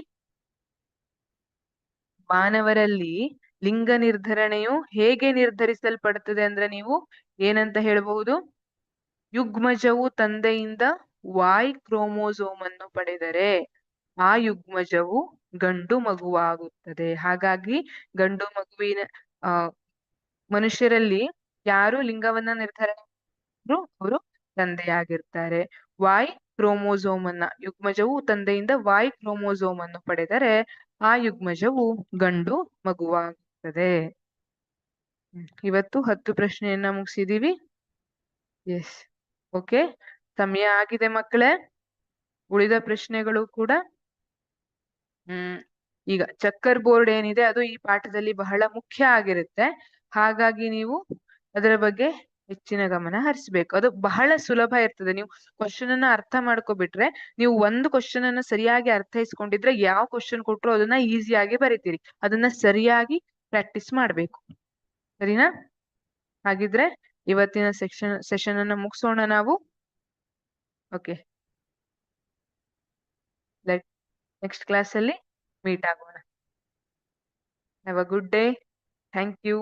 ಮಾನವರಲ್ಲಿ ಲಿಂಗ ನಿರ್ಧರಣೆಯು ಹೇಗೆ ನಿರ್ಧರಿಸಲ್ಪಡುತ್ತದೆ ಅಂದ್ರೆ ನೀವು ಏನಂತ ಹೇಳಬಹುದು? ಯುಗ್ಮಜವು ತಂದೆಯಿಂದ Y ಕ್ರೋಮೋಸೋಮ್ ಅನ್ನು ಪಡೆದರೆ ಆ ಯುಗ್ಮಜವು ಗಂಡು ಮಗುವಾಗುತ್ತದೆ. ಹಾಗಾಗಿ ಗಂಡು ಮಗುವಿನ ಮನುಷ್ಯರಲ್ಲಿ ಯಾರು ಲಿಂಗವನ್ನ ನಿರ್ಧರಣೆ ಅವರು ತಂದೆಯಾಗಿರ್ತಾರೆ. Y ಕ್ರೋಮೋಸೋಮ್ ಅನ್ನ, ಯುಗ್ಮಜವು ತಂದೆಯಿಂದ Y ಕ್ರೋಮೋಸೋಮ್ ಅನ್ನು ಪಡೆದರೆ ಆ ಯುಗ್ಮಜವು ಗಂಡು ಮಗುವಾಗುತ್ತದೆ. ಇವತ್ತು 10 ಪ್ರಶ್ನೆಯನ್ನ ಮುಗಿಸಿದೀವಿ. S, okay. ಸಮಯ ಆಗಿದೆ ಮಕ್ಕಳೇ. ಉಳಿದ ಪ್ರಶ್ನೆಗಳು ಕೂಡ ಈಗ ಚಕ್ಕರ್ ಬೋರ್ಡ್ ಏನಿದೆ ಅದು ಈ ಪಾಠದಲ್ಲಿ ಬಹಳ ಮುಖ್ಯ ಆಗಿರುತ್ತೆ. ಹಾಗಾಗಿ ನೀವು ಅದರ ಬಗ್ಗೆ ಹೆಚ್ಚಿನ ಗಮನ ಹರಿಸ್ಬೇಕು. ಅದು ಬಹಳ ಸುಲಭ ಇರ್ತದೆ. ನೀವು ಕ್ವಶನ್ ಅನ್ನ ಅರ್ಥ ಮಾಡ್ಕೊಬಿಟ್ರೆ, ನೀವು ಒಂದು ಕ್ವಶನ್ ಅನ್ನ ಸರಿಯಾಗಿ ಅರ್ಥೈಸ್ಕೊಂಡಿದ್ರೆ ಯಾವ ಕ್ವಶನ್ ಕೊಟ್ರು ಅದನ್ನ ಈಸಿಯಾಗಿ ಬರಿತೀರಿ. ಅದನ್ನ ಸರಿಯಾಗಿ ಮಾಡ್ಬೇಕು. ಸರಿನಾ? ಹಾಗಿದ್ರೆ ಇವತ್ತಿನ ಸೆಷನ್ ಅನ್ನ ಮುಗಿಸೋಣ ನಾವು. ಓಕೆ, ನೆಕ್ಸ್ಟ್ ಕ್ಲಾಸ್ ಅಲ್ಲಿ ಮೀಟ್ ಆಗೋಣ. Have a good day. Thank you.